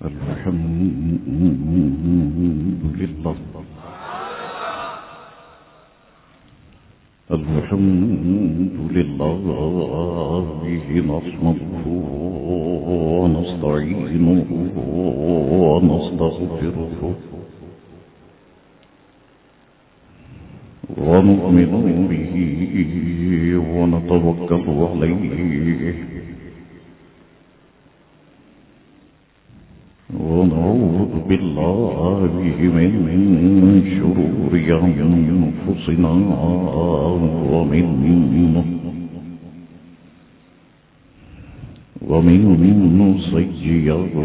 الحمد لله الحمد لله نحمده ونستعينه ونستغفره ونؤمن به ونتوكل عليه ونعوذ بالله من شرور أنفسنا ومن سيئات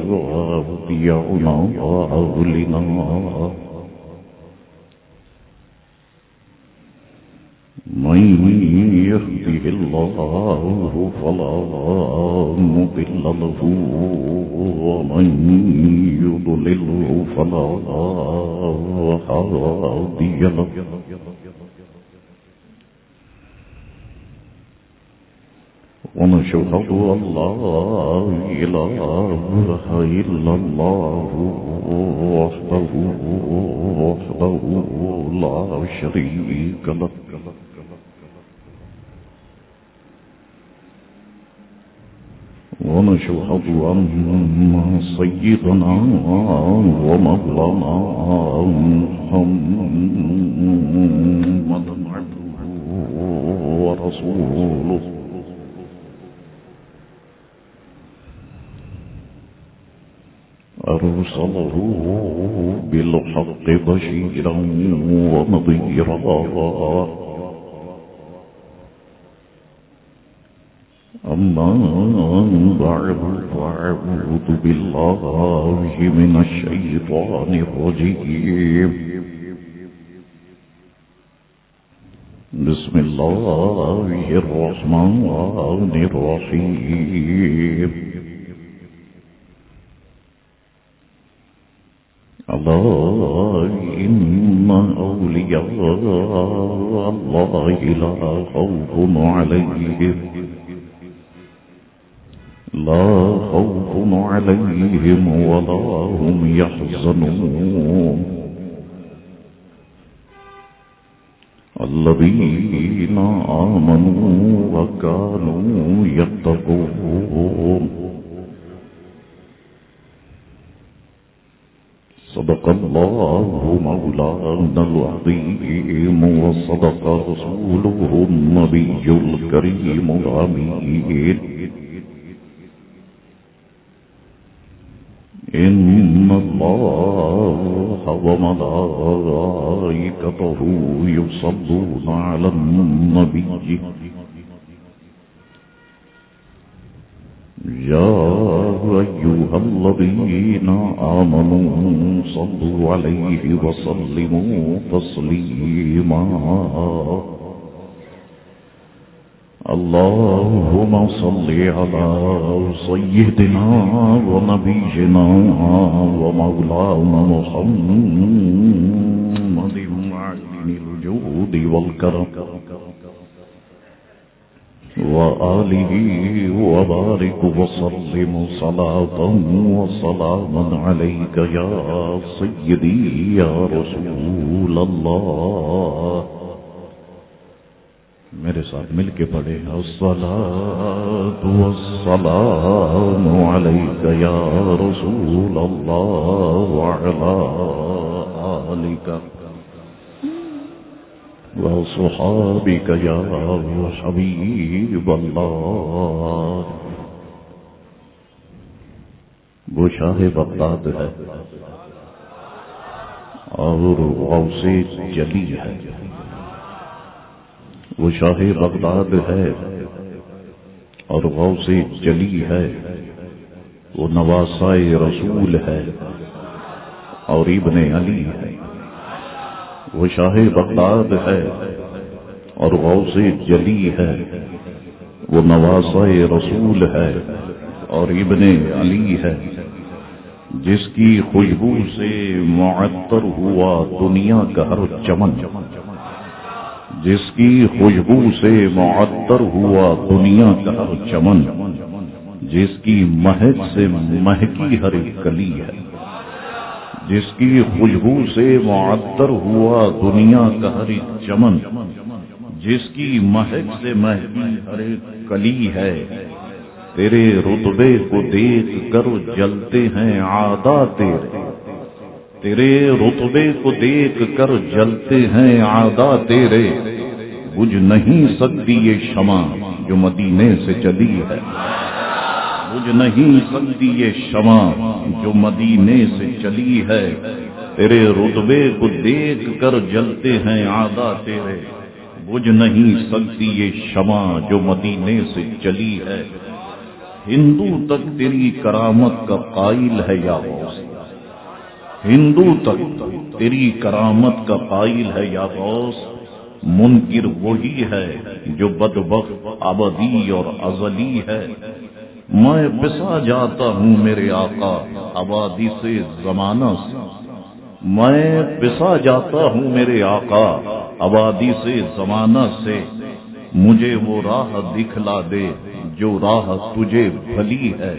أعمالنا من يهده الله فلا مضل له ومن يضلله فلا هادي له ونشهد أن لا إله إلا الله وحده لا شريك له ونشهد أن سيدنا ومولانا محمدا عبده ورسوله أرسله بالحق بشيرا ونذيرا أما بعد فأعوذ بالله من الشيطان الرجيم بسم الله الرحمن الرحيم ألا إن أولياء الله لا خوف عليهم ولا هم يحزنون الذين آمنوا وكانوا يتقون صدق الله مولانا العظيم وصدق رسوله النبي الكريم الأمين إن الله وملائكته يصلون على النبي يا أيها الذين آمنوا صلوا عليه وسلموا تسليما اللهم صل على سيدنا ونبينا ومولانا محمد معين الجود والكرم وآله وبارك وسلم صلاة وسلاما عليك يا سيدي يا رسول الله میرے ساتھ مل کے پڑھے الصلاۃ والسلام علیک یا رسول اللہ وعلی آلک وصحابک یا حبیب اللہ. وہ شاہ بغداد ہے اور غوث جلی ہے. وہ شاہ بغداد ہے اور غوث جلی ہے. وہ نواسائے رسول ہے اور ابن علی ہے. وہ شاہ بغداد ہے اور غوث جلی ہے. وہ نواسائے رسول ہے اور ابن علی ہے. جس کی خوشبو سے معطر ہوا دنیا کا ہر چمن، جس کی خوشبو سے معطر ہوا دنیا کا ہر چمن، جس کی مہک سے مہکی ہر ایک کلی ہے، جس کی خوشبو سے معطر ہوا دنیا کا ہر ایک چمن، جس کی مہک سے مہکی ہر ایک کلی ہے، تیرے رتبے کو دیکھ کر جلتے ہیں عادا تیرے، تیرے رتبے کو دیکھ کر جلتے ہیں عادا تیرے، بجھ نہیں سکتی یہ شمع جو مدینے سے چلی ہے، بجھ نہیں سکتی یہ شمع جو مدینے سے چلی ہے، تیرے رتبے کو دیکھ کر جلتے ہیں عادا تیرے، بجھ نہیں سکتی یہ شمع جو مدینے سے چلی ہے، ہندو تک تیری کرامت کا قائل ہے یا غوث، ہندو تک تیری کرامت کا قائل ہے یا غوث، منکر وہی ہے جو بدبخت ابدی اور ازلی ہے، میں پسا جاتا ہوں میرے آقا آبادی سے زمانہ سے، میں پسا جاتا ہوں میرے آقا آبادی سے زمانہ سے، مجھے وہ راہ دکھلا دے جو راہ تجھے بھلی ہے،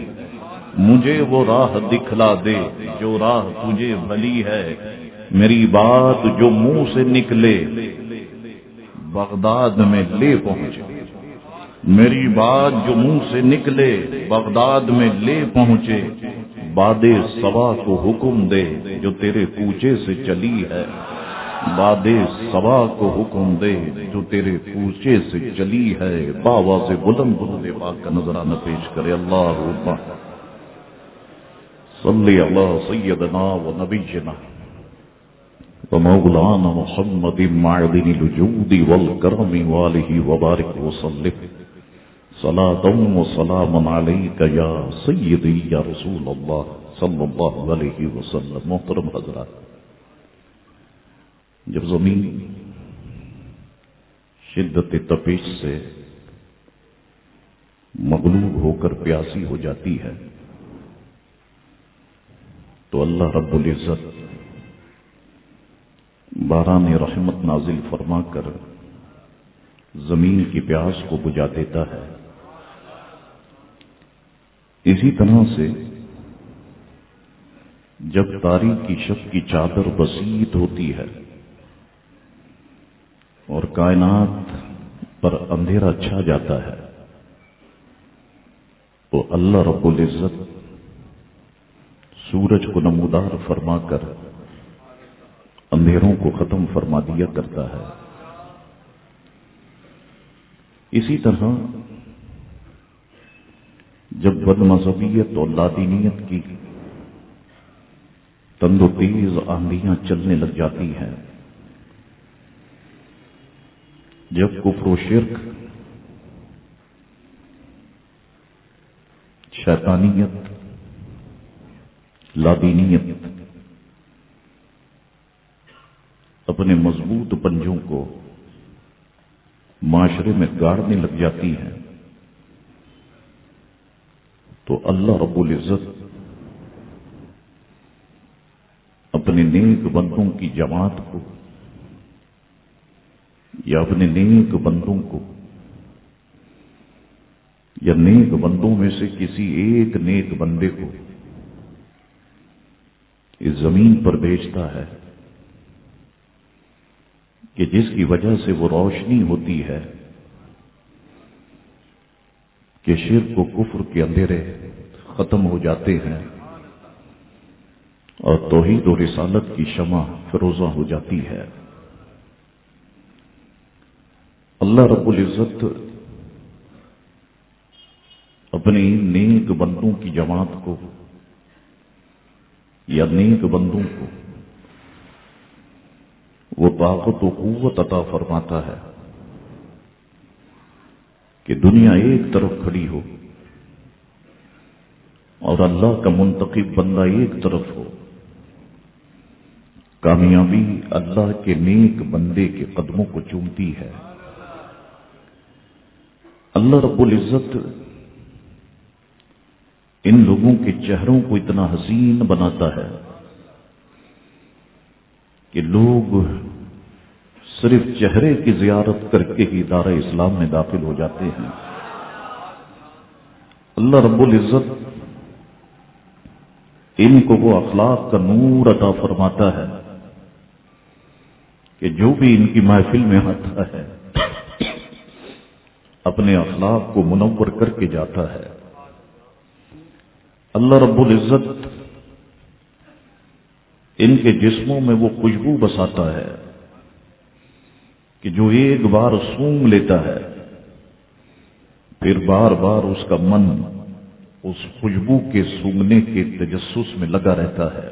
مجھے وہ راہ دکھلا دے جو راہ تجھے بھلی ہے، میری بات جو منہ سے نکلے بغداد میں لے پہنچے، میری بات جو منہ سے نکلے بغداد میں لے پہنچے، باد صبا کو حکم دے جو تیرے کوچے سے چلی ہے، باد صبا کو حکم دے جو تیرے کوچے سے چلی ہے، باواز بلند درود پاک کا نذرانہ پیش کرے، اللہم صلی علی سیدنا و نبینا و مولانا محمد معدن الوجود والکرم والہ وبارک وسلم صلاۃ و سلام علیک یا سیدی یا رسول اللہ صلی اللہ علیہ وسلم۔ محترم حضرات، جب زمین شدت تپش سے مغلوب ہو کر پیاسی ہو جاتی ہے تو اللہ رب العزت باران رحمت نازل فرما کر زمین کی پیاس کو بجھا دیتا ہے۔ اسی طرح سے جب تاریکی شب کی چادر بسیط ہوتی ہے اور کائنات پر اندھیرا چھا جاتا ہے تو اللہ رب العزت سورج کو نمودار فرما کر اندھیروں کو ختم فرما دیا کرتا ہے۔ اسی طرح جب بد مذہبیت اور لادینیت کی تند و تیز آندھیاں چلنے لگ جاتی ہیں، جب کفر و شرک، شیطانیت، لادینیت اپنے مضبوط پنجوں کو معاشرے میں گاڑنے لگ جاتی ہیں تو اللہ رب العزت اپنے نیک بندوں کی جماعت کو یا اپنے نیک بندوں کو یا نیک بندوں میں سے کسی ایک نیک بندے کو اس زمین پر بھیجتا ہے کہ جس کی وجہ سے وہ روشنی ہوتی ہے کہ شرک و کفر کے اندھیرے ختم ہو جاتے ہیں اور توحید و رسالت کی شمع فروزہ ہو جاتی ہے۔ اللہ رب العزت اپنے نیک بندوں کی جماعت کو یا نیک بندوں کو وہ طاقت و قوت عطا فرماتا ہے کہ دنیا ایک طرف کھڑی ہو اور اللہ کا منتخب بندہ ایک طرف ہو، کامیابی اللہ کے نیک بندے کے قدموں کو چومتی ہے۔ اللہ رب العزت ان لوگوں کے چہروں کو اتنا حسین بناتا ہے کہ لوگ صرف چہرے کی زیارت کر کے ہی دار اسلام میں داخل ہو جاتے ہیں۔ اللہ رب العزت ان کو وہ اخلاق کا نور عطا فرماتا ہے کہ جو بھی ان کی محفل میں آتا ہے اپنے اخلاق کو منور کر کے جاتا ہے۔ اللہ رب العزت ان کے جسموں میں وہ خوشبو بساتا ہے کہ جو ایک بار سونگ لیتا ہے پھر بار بار اس کا من اس خوشبو کے سونگنے کے تجسس میں لگا رہتا ہے۔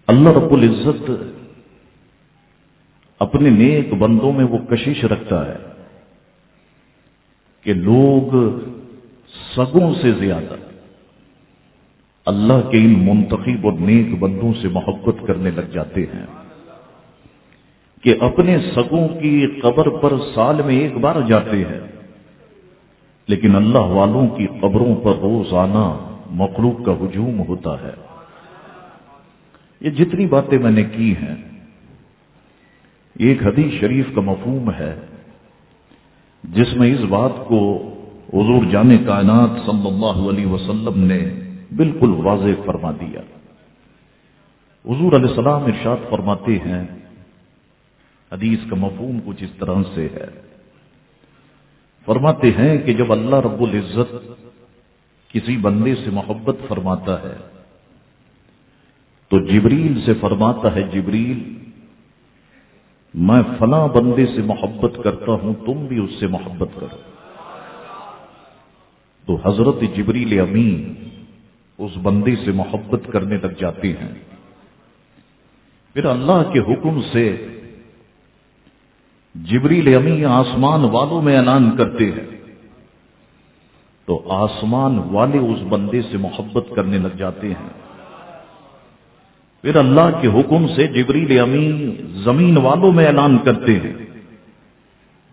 اللہ رب العزت اپنے نیک بندوں میں وہ کشش رکھتا ہے کہ لوگ سگوں سے زیادہ اللہ کے ان منتخب اور نیک بندوں سے محبت کرنے لگ جاتے ہیں کہ اپنے سگوں کی قبر پر سال میں ایک بار جاتے ہیں، لیکن اللہ والوں کی قبروں پر روزانہ مخلوق کا ہجوم ہوتا ہے۔ یہ جتنی باتیں میں نے کی ہیں، ایک حدیث شریف کا مفہوم ہے جس میں اس بات کو حضور جان کائنات صلی اللہ علیہ وسلم نے بالکل واضح فرما دیا۔ حضور علیہ السلام ارشاد فرماتے ہیں، حدیث کا مفہوم کچھ اس طرح سے ہے، فرماتے ہیں کہ جب اللہ رب العزت کسی بندے سے محبت فرماتا ہے تو جبریل سے فرماتا ہے، جبریل میں فلاں بندے سے محبت کرتا ہوں، تم بھی اس سے محبت کرو۔ تو حضرت جبریل امین اس بندے سے محبت کرنے لگ جاتے ہیں۔ پھر اللہ کے حکم سے جبریل امین آسمان والوں میں اعلان کرتے ہیں تو آسمان والے اس بندے سے محبت کرنے لگ جاتے ہیں۔ پھر اللہ کے حکم سے جبریل امین زمین والوں میں اعلان کرتے ہیں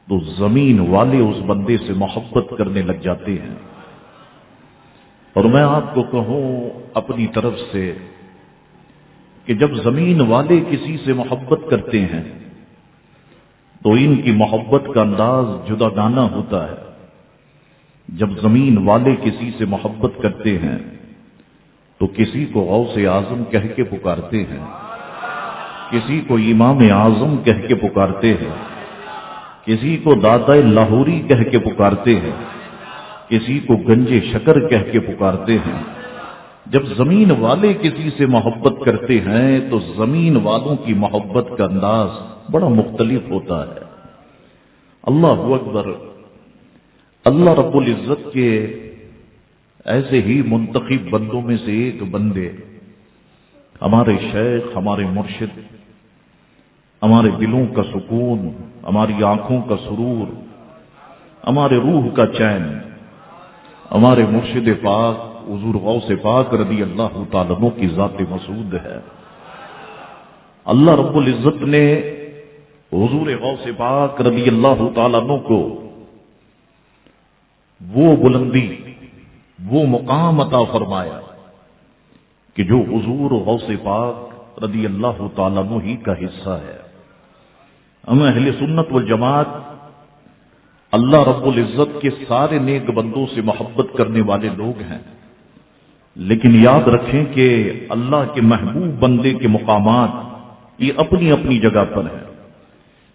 تو زمین والے اس بندے سے محبت کرنے لگ جاتے ہیں۔ اور میں آپ کو کہوں اپنی طرف سے کہ جب زمین والے کسی سے محبت کرتے ہیں تو ان کی محبت کا انداز جداگانہ ہوتا ہے۔ جب زمین والے کسی سے محبت کرتے ہیں تو کسی کو غوث اعظم کہہ کے پکارتے ہیں، کسی کو امام اعظم کہہ کے پکارتے ہیں، کسی کو دادا لاہوری کہہ کے پکارتے ہیں، کسی کو گنج شکر کہہ کے پکارتے ہیں۔ جب زمین والے کسی سے محبت کرتے ہیں تو زمین والوں کی محبت کا انداز بڑا مختلف ہوتا ہے۔ اللہ اکبر۔ اللہ رب العزت کے ایسے ہی منتخب بندوں میں سے ایک بندے ہمارے شیخ، ہمارے مرشد، ہمارے دلوں کا سکون، ہماری آنکھوں کا سرور، ہمارے روح کا چین، ہمارے مرشد پاک حضور غوث پاک رضی اللہ تعالیٰ عنہ کی ذات مسعود ہے۔ اللہ رب العزت نے حضور غوث پاک رضی اللہ تعالیٰ عنہ کو وہ بلندی، وہ مقام عطا فرمایا کہ جو حضور غوث پاک رضی اللہ تعالیٰ عنہ ہی کا حصہ ہے۔ ہم اہل سنت والجماعت اللہ رب العزت کے سارے نیک بندوں سے محبت کرنے والے لوگ ہیں، لیکن یاد رکھیں کہ اللہ کے محبوب بندے کے مقامات یہ اپنی اپنی جگہ پر ہیں۔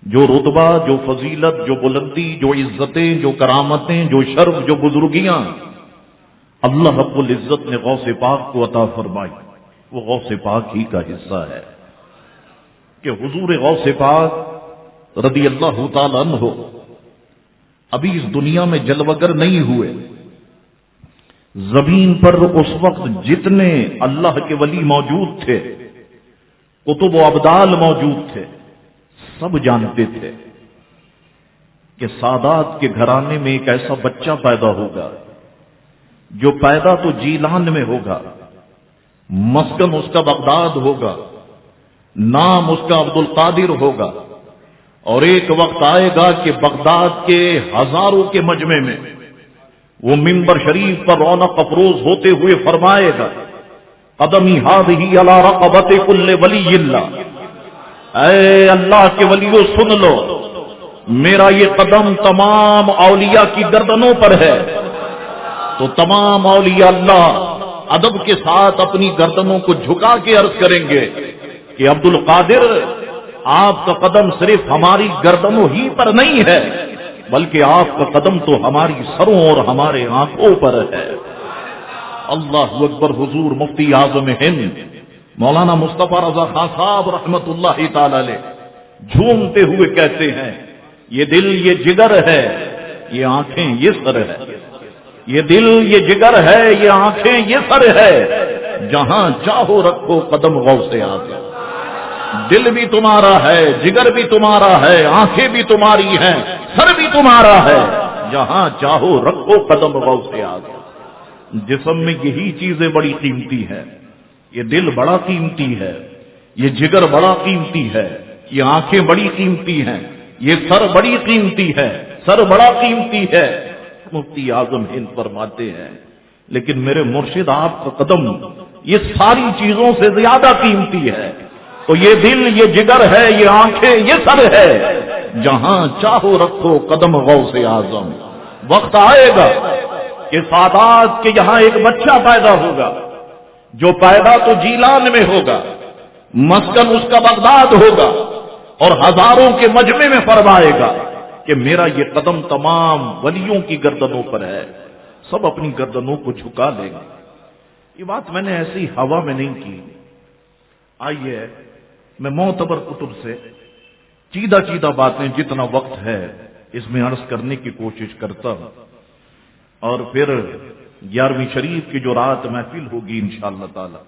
جو رتبہ، جو فضیلت، جو بلندی، جو عزتیں، جو کرامتیں، جو شرف، جو بزرگیاں اللہ رب العزت نے غوث پاک کو عطا فرمائی، وہ غوث پاک ہی کا حصہ ہے کہ حضور غوث پاک رضی اللہ تعالیٰ عنہ ابھی اس دنیا میں جلوگر نہیں ہوئے۔ زمین پر اس وقت جتنے اللہ کے ولی موجود تھے، قطب و ابدال موجود تھے، سب جانتے تھے کہ سادات کے گھرانے میں ایک ایسا بچہ پیدا ہوگا جو پیدا تو جیلان میں ہوگا، مسکن اس کا بغداد ہوگا، نام اس کا عبد القادر ہوگا، اور ایک وقت آئے گا کہ بغداد کے ہزاروں کے مجمع میں وہ منبر شریف پر رونق افروز ہوتے ہوئے فرمائے گا، قدمی ہذہ علی رقبۃ کل ولی اللہ، اے اللہ کے ولیوں سن لو، میرا یہ قدم تمام اولیاء کی گردنوں پر ہے، تو تمام اولیاء اللہ ادب کے ساتھ اپنی گردنوں کو جھکا کے عرض کریں گے کہ عبد القادر آپ کا قدم صرف ہماری گردنوں ہی پر نہیں ہے، بلکہ آپ کا قدم تو ہماری سروں اور ہمارے آنکھوں پر ہے۔ اللہ اکبر۔ حضور مفتی اعظم ہند مولانا مصطفیٰ رضا خان صاحب رحمت اللہ تعالی علیہ جھومتے ہوئے کہتے ہیں، یہ دل یہ جگر ہے، یہ آنکھیں یہ سر ہے، یہ دل یہ جگر ہے، یہ آنکھیں یہ سر ہے، جہاں چاہو رکھو قدم غوث اعظم۔ دل بھی تمہارا ہے، جگر بھی تمہارا ہے، آنکھیں بھی تمہاری ہیں، سر بھی تمہارا ہے، جہاں چاہو رکھو قدم غوث اعظم۔ جسم میں یہی چیزیں بڑی قیمتی ہیں، یہ دل بڑا قیمتی ہے، یہ جگر بڑا قیمتی ہے، یہ آنکھیں بڑی قیمتی ہیں، یہ سر بڑی قیمتی ہے، سر بڑا قیمتی ہے۔ مفتی اعظم ہند فرماتے ہیں لیکن میرے مرشد آپ کا قدم یہ ساری چیزوں سے زیادہ قیمتی ہے، تو یہ دل یہ جگر ہے، یہ آنکھیں یہ سر ہے، جہاں چاہو رکھو قدم غوث اعظم۔ وقت آئے گا کہ سادات کے یہاں ایک بچہ پیدا ہوگا جو پیدا تو جیلان میں ہوگا، مسکن اس کا بغداد ہوگا، اور ہزاروں کے مجمع میں فرمائے گا کہ میرا یہ قدم تمام ولیوں کی گردنوں پر ہے، سب اپنی گردنوں کو جھکا لیں گے۔ یہ بات میں نے ایسی ہوا میں نہیں کی، آئیے میں معتبر کتب سے چیدہ چیدہ باتیں جتنا وقت ہے اس میں عرض کرنے کی کوشش کرتا ہوں، اور پھر 11ویں شریف کی جو رات محفل ہوگی انشاءاللہ تعالی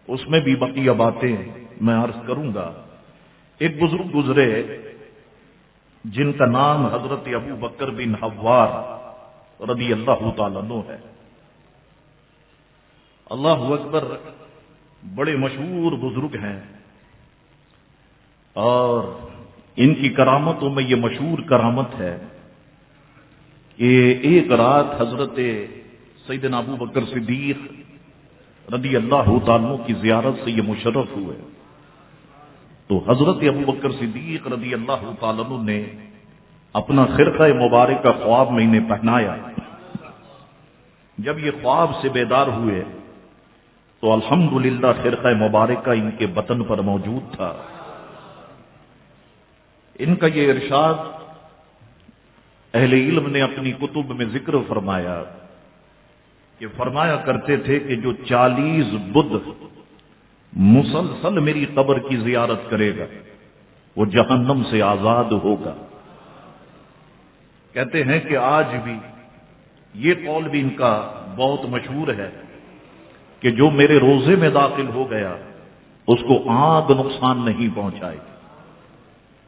اس میں بھی بقیہ باتیں میں عرض کروں گا۔ ایک بزرگ گزرے جن کا نام حضرت ابو بکر بن حوار رضی اللہ تعالیٰ عنہ ہے۔ اللہ اکبر، بڑے مشہور بزرگ ہیں، اور ان کی کرامتوں میں یہ مشہور کرامت ہے کہ ایک رات حضرت سیدنا ابو بکر صدیق رضی اللہ تعالیٰ عنہ کی زیارت سے یہ مشرف ہوئے، تو حضرت ابو بکر صدیق رضی اللہ تعالیٰ عنہ نے اپنا خرقہ مبارکہ خواب میں انہیں پہنایا۔ جب یہ خواب سے بیدار ہوئے تو الحمدللہ خرقہ مبارکہ ان کے بطن پر موجود تھا۔ ان کا یہ ارشاد اہل علم نے اپنی کتب میں ذکر فرمایا کہ فرمایا کرتے تھے کہ جو 40 بدھ مسلسل میری قبر کی زیارت کرے گا وہ جہنم سے آزاد ہوگا۔ کہتے ہیں کہ آج بھی یہ قول بھی ان کا بہت مشہور ہے کہ جو میرے روزے میں داخل ہو گیا اس کو آگ نقصان نہیں پہنچائے۔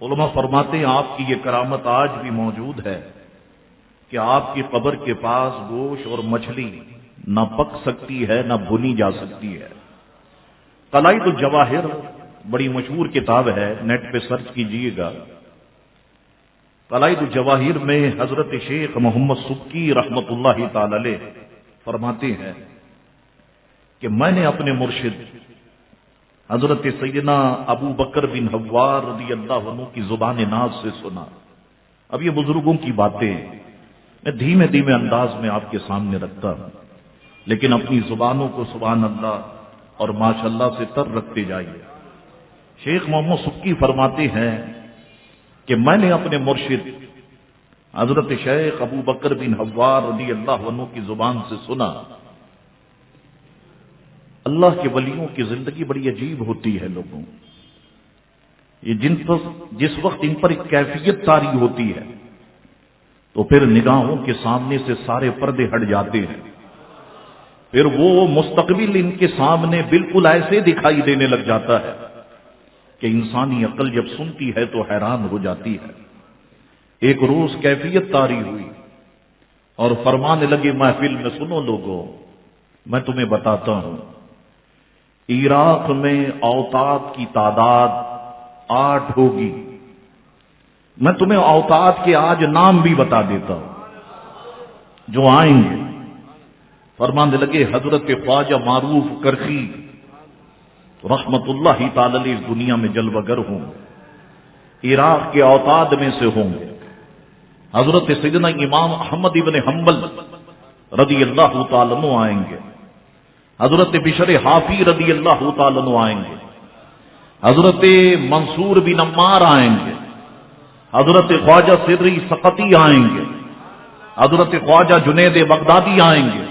علماء فرماتے ہیں آپ کی یہ کرامت آج بھی موجود ہے کہ آپ کی قبر کے پاس گوشت اور مچھلی نہ پک سکتی ہے نہ بھونی جا سکتی ہے۔ قلائد الجواہر بڑی مشہور کتاب ہے، نیٹ پہ سرچ کیجئے گا۔ قلائد الجواہر میں حضرت شیخ محمد سبکی رحمت اللہ تعالی علیہ فرماتے ہیں کہ میں نے اپنے مرشد حضرت سیدنا ابو بکر بن حوار رضی اللہ عنہ کی زبان ناز سے سنا۔ اب یہ بزرگوں کی باتیں میں دھیمے دھیمے انداز میں آپ کے سامنے رکھتا ہوں، لیکن اپنی زبانوں کو سبحان اللہ اور ماشاءاللہ سے تر رکھتے جائیے۔ شیخ محمد سبکی فرماتے ہیں کہ میں نے اپنے مرشد حضرت شیخ ابو بکر بن حوار رضی اللہ عنہ کی زبان سے سنا، اللہ کے ولیوں کی زندگی بڑی عجیب ہوتی ہے لوگوں، یہ جس وقت ان پر ایک کیفیت طاری ہوتی ہے تو پھر نگاہوں کے سامنے سے سارے پردے ہٹ جاتے ہیں، پھر وہ مستقبل ان کے سامنے بالکل ایسے دکھائی دینے لگ جاتا ہے کہ انسانی عقل جب سنتی ہے تو حیران ہو جاتی ہے۔ ایک روز کیفیت طاری ہوئی اور فرمانے لگے محفل میں، سنو لوگوں، میں تمہیں بتاتا ہوں، عراق میں اوتاد کی تعداد 8 ہوگی، میں تمہیں اوتاد کے آج نام بھی بتا دیتا ہوں جو آئیں گے۔ فرمانے لگے حضرت خواجہ معروف کرخی رحمت اللہ تعالی علیہ اس دنیا میں جلوہ گر ہوں، عراق کے اوتاد میں سے ہوں گے۔ حضرت سیدنا امام احمد ابن حنبل رضی اللہ تعالیٰ عنہ آئیں گے، حضرت بشر حافی رضی اللہ تعالیٰ عنہ آئیں گے، حضرت منصور بن عمار آئیں گے، حضرت خواجہ سری سقطی آئیں گے، حضرت خواجہ جنید بغدادی آئیں گے،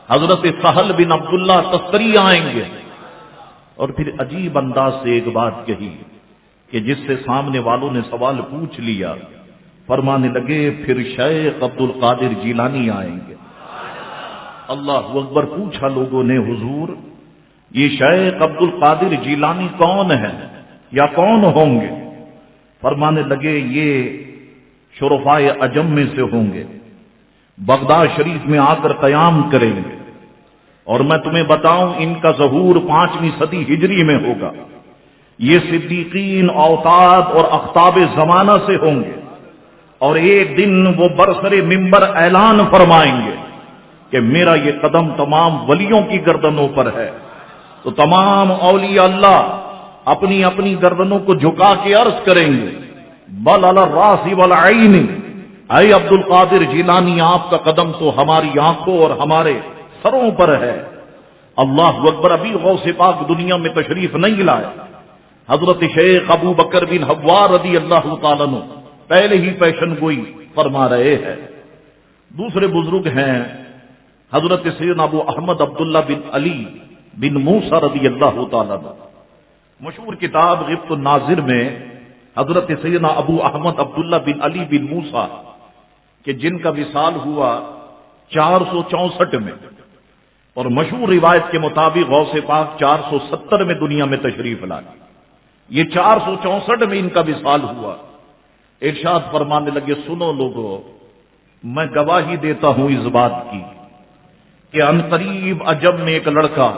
حضرت سہل بن عبداللہ تستری آئیں گے۔ اور پھر عجیب انداز سے ایک بات کہی کہ جس سے سامنے والوں نے سوال پوچھ لیا، فرمانے لگے پھر شیخ عبد القادر جیلانی آئیں گے۔ اللہ اکبر۔ پوچھا لوگوں نے حضور یہ شیخ عبد القادر جیلانی کون ہے یا کون ہوں گے؟ فرمانے لگے یہ شرفائے عجم میں سے ہوں گے، بغداد شریف میں آ کر قیام کریں گے، اور میں تمہیں بتاؤں ان کا ظہور 5ویں صدی ہجری میں ہوگا۔ یہ صدیقین اوتاد اور اقطاب زمانہ سے ہوں گے، اور ایک دن وہ برسر منبر اعلان فرمائیں گے کہ میرا یہ قدم تمام ولیوں کی گردنوں پر ہے۔ تو تمام اولیاء اللہ اپنی اپنی گردنوں کو جھکا کے عرض کریں گے بل علی الراس والعین، اے عبد القادر جیلانی آپ کا قدم تو ہماری آنکھوں اور ہمارے سروں پر ہے۔ اللہ اکبر۔ ابھی غوث پاک دنیا میں تشریف نہیں لائے، حضرت شیخ ابو بکر بن حوار رضی اللہ تعالیٰ عنہ پہلے ہی پیشن گوئی فرما رہے ہیں۔ دوسرے بزرگ ہیں حضرت سیدنا ابو احمد عبداللہ بن علی بن موسیٰ رضی اللہ تعالیٰ عنہ۔ مشہور کتاب غبط الناظر میں حضرت سیدنا ابو احمد عبداللہ بن علی بن موسیٰ کہ جن کا وصال ہوا 464 میں، اور مشہور روایت کے مطابق غوث پاک 470 میں دنیا میں تشریف لائے، یہ 464 میں ان کا وصال ہوا۔ ارشاد فرمانے لگے سنو لوگو، میں گواہی دیتا ہوں اس بات کی کہ عنقریب عجم میں ایک لڑکا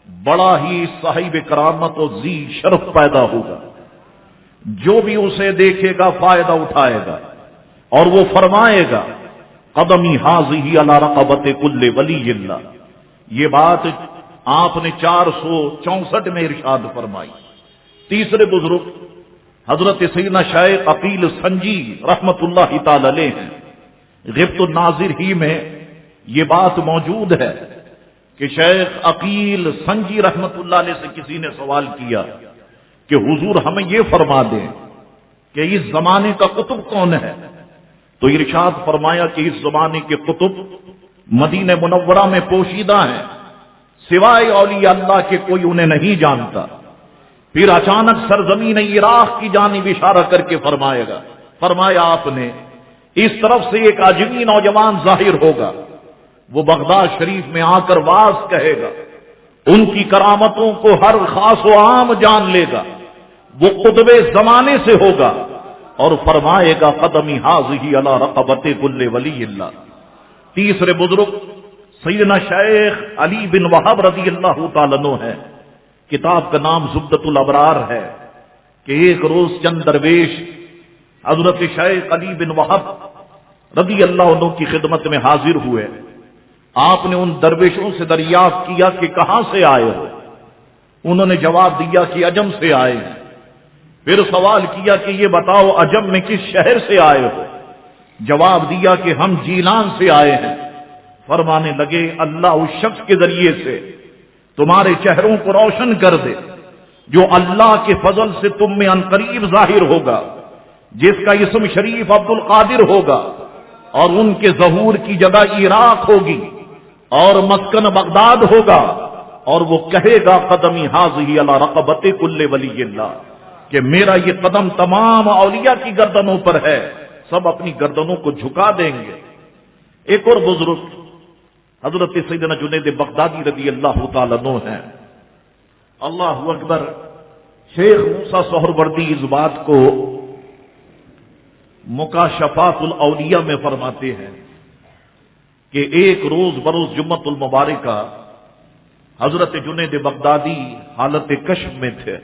بڑا ہی صاحب کرامت و ذی شرف پیدا ہوگا، جو بھی اسے دیکھے گا فائدہ اٹھائے گا، اور وہ فرمائے گا قدمی حاضی علی رقبت کل ولی اللہ۔ یہ بات آپ نے 464 میں ارشاد فرمائی۔ تیسرے بزرگ حضرت سیدنا شیخ عقیل سنجی رحمت اللہ تعالی علیہ ہیں۔ غبط الناظر ہی میں یہ بات موجود ہے کہ شیخ عقیل سنجی رحمت اللہ علیہ سے کسی نے سوال کیا کہ حضور ہمیں یہ فرما دیں کہ اس زمانے کا قطب کون ہے؟ تو ارشاد فرمایا کہ اس زمانے کے قطب مدینہ منورہ میں پوشیدہ ہیں، سوائے اولیاء اللہ کے کوئی انہیں نہیں جانتا۔ پھر اچانک سرزمین عراق کی جانب اشارہ کر کے فرمایا آپ نے اس طرف سے ایک اجمی نوجوان ظاہر ہوگا، وہ بغداد شریف میں آ کر واز کہے گا، ان کی کرامتوں کو ہر خاص و عام جان لے گا، وہ قطب زمانے سے ہوگا، اور فرمائے گا قدمی حاضی علی رقبت کل ولی اللہ۔ تیسرے بزرگ سیدنا شیخ علی بن وہب رضی اللہ تعالیٰ عنہ ہے۔ کتاب کا نام زبدۃ الابرار ہے کہ ایک روز چند درویش حضرت شیخ علی بن وہب رضی اللہ عنہ کی خدمت میں حاضر ہوئے۔ آپ نے ان درویشوں سے دریافت کیا کہ کہاں سے آئے ہو؟ انہوں نے جواب دیا کہ عجم سے آئے ہیں۔ پھر سوال کیا کہ یہ بتاؤ عجم میں کس شہر سے آئے ہو؟ جواب دیا کہ ہم جیلان سے آئے ہیں۔ فرمانے لگے اللہ اس شخص کے ذریعے سے تمہارے چہروں کو روشن کر دے جو اللہ کے فضل سے تم میں عنقریب ظاہر ہوگا، جس کا اسم شریف عبد القادر ہوگا، اور ان کے ظہور کی جگہ عراق ہوگی اور مسکن بغداد ہوگا، اور وہ کہے گا قدمی حاضی علی رقبت کل ولی اللہ، کہ میرا یہ قدم تمام اولیاء کی گردنوں پر ہے، سب اپنی گردنوں کو جھکا دیں گے۔ ایک اور بزرگ حضرت سیدنا جنید بغدادی رضی اللہ تعالیٰ عنہ ہیں۔ اللہ اکبر۔ شیخ موسیٰ سہروردی اس بات کو مکاشفات الاولیاء میں فرماتے ہیں کہ ایک روز بروز جمعۃ المبارکہ حضرت جنید بغدادی حالت کشف میں تھے۔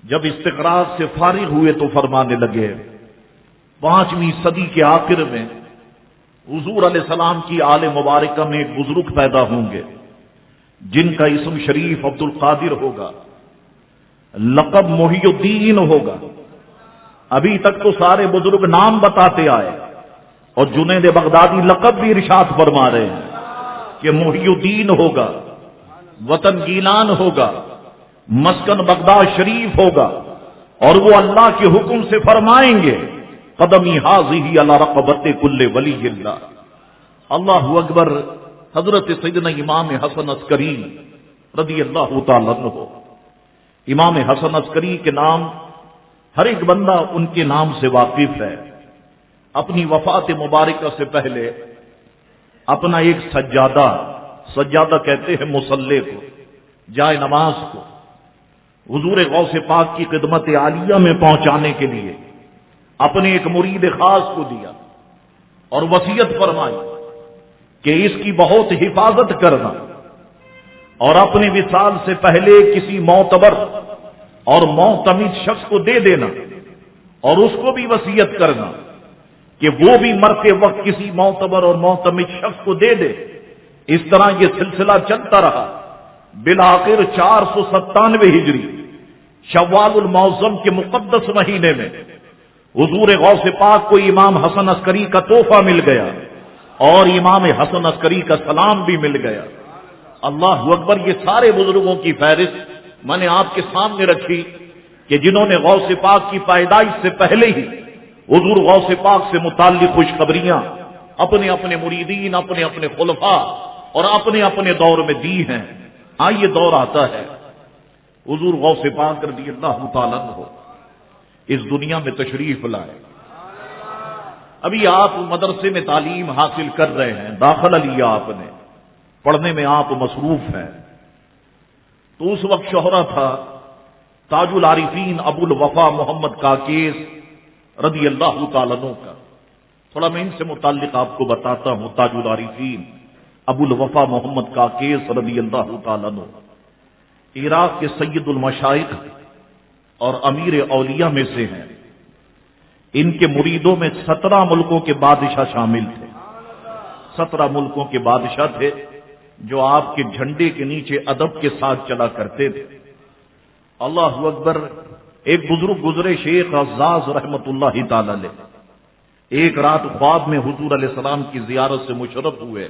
جب استقراء سے فارغ ہوئے تو فرمانے لگے 5ویں صدی کے آخر میں حضور علیہ السلام کی آل مبارکہ میں ایک بزرگ پیدا ہوں گے جن کا اسم شریف عبد القادر ہوگا، لقب محی الدین ہوگا۔ ابھی تک تو سارے بزرگ نام بتاتے آئے، اور جنید بغدادی لقب بھی ارشاد فرما رہے ہیں کہ محی الدین ہوگا، وطن گیلان ہوگا، مسکن بغداد شریف ہوگا، اور وہ اللہ کے حکم سے فرمائیں گے قدمی حاضی علی رقبت کل ولی اللہ۔ اللہ اکبر۔ حضرت سیدنا امام حسن عسکری رضی اللہ تعالیٰ عنہ، امام حسن عسکری کے نام ہر ایک بندہ ان کے نام سے واقف ہے۔ اپنی وفات مبارکہ سے پہلے اپنا ایک سجادہ کہتے ہیں مصلی کو، جائے نماز کو، حضور غوث پاک کی خدمت عالیہ میں پہنچانے کے لیے اپنے ایک مرید خاص کو دیا اور وصیت فرمائی کہ اس کی بہت حفاظت کرنا، اور اپنے وصال سے پہلے کسی معتبر اور معتمد شخص کو دے دینا، اور اس کو بھی وصیت کرنا کہ وہ بھی مرتے وقت کسی معتبر اور معتمد شخص کو دے دے۔ اس طرح یہ سلسلہ چلتا رہا۔ بالآخر 497 ہجری شوال المعظم کے مقدس مہینے میں حضور غوث پاک کو امام حسن عسکری کا تحفہ مل گیا، اور امام حسن عسکری کا سلام بھی مل گیا۔ اللہ اکبر۔ یہ سارے بزرگوں کی فہرست میں نے آپ کے سامنے رکھی کہ جنہوں نے غوث پاک کی پیدائش سے پہلے ہی حضور غوث پاک سے متعلق خوشخبریاں اپنے اپنے مریدین، اپنے اپنے خلفاء اور اپنے اپنے دور میں دی ہیں۔ آئیے دور آتا ہے حضور غوث پاک رضی اللہ تعالیٰ عنہ اس دنیا میں تشریف لائے۔ ابھی آپ مدرسے میں تعلیم حاصل کر رہے ہیں، داخلہ لیا آپ نے، پڑھنے میں آپ مصروف ہیں، تو اس وقت شہرہ تھا تاج العارفین ابو الوفا محمد کاکیس رضی اللہ تعالیٰ عنہ کا۔ تھوڑا میں ان سے متعلق آپ کو بتاتا ہوں۔ تاج العارفین ابو الوفا محمد کاکیس رضی اللہ تعالیٰ عنہ عراق کے سید المشائخ اور امیر اولیاء میں سے ہیں۔ ان کے مریدوں میں 17 ملکوں کے بادشاہ شامل تھے۔ 17 ملکوں کے بادشاہ تھے جو آپ کے جھنڈے کے نیچے ادب کے ساتھ چلا کرتے تھے۔ اللہ اکبر۔ ایک بزرگ گزرے شیخ عزاز رحمت اللہ تعالی علیہ، ایک رات خواب میں حضور علیہ السلام کی زیارت سے مشرف ہوئے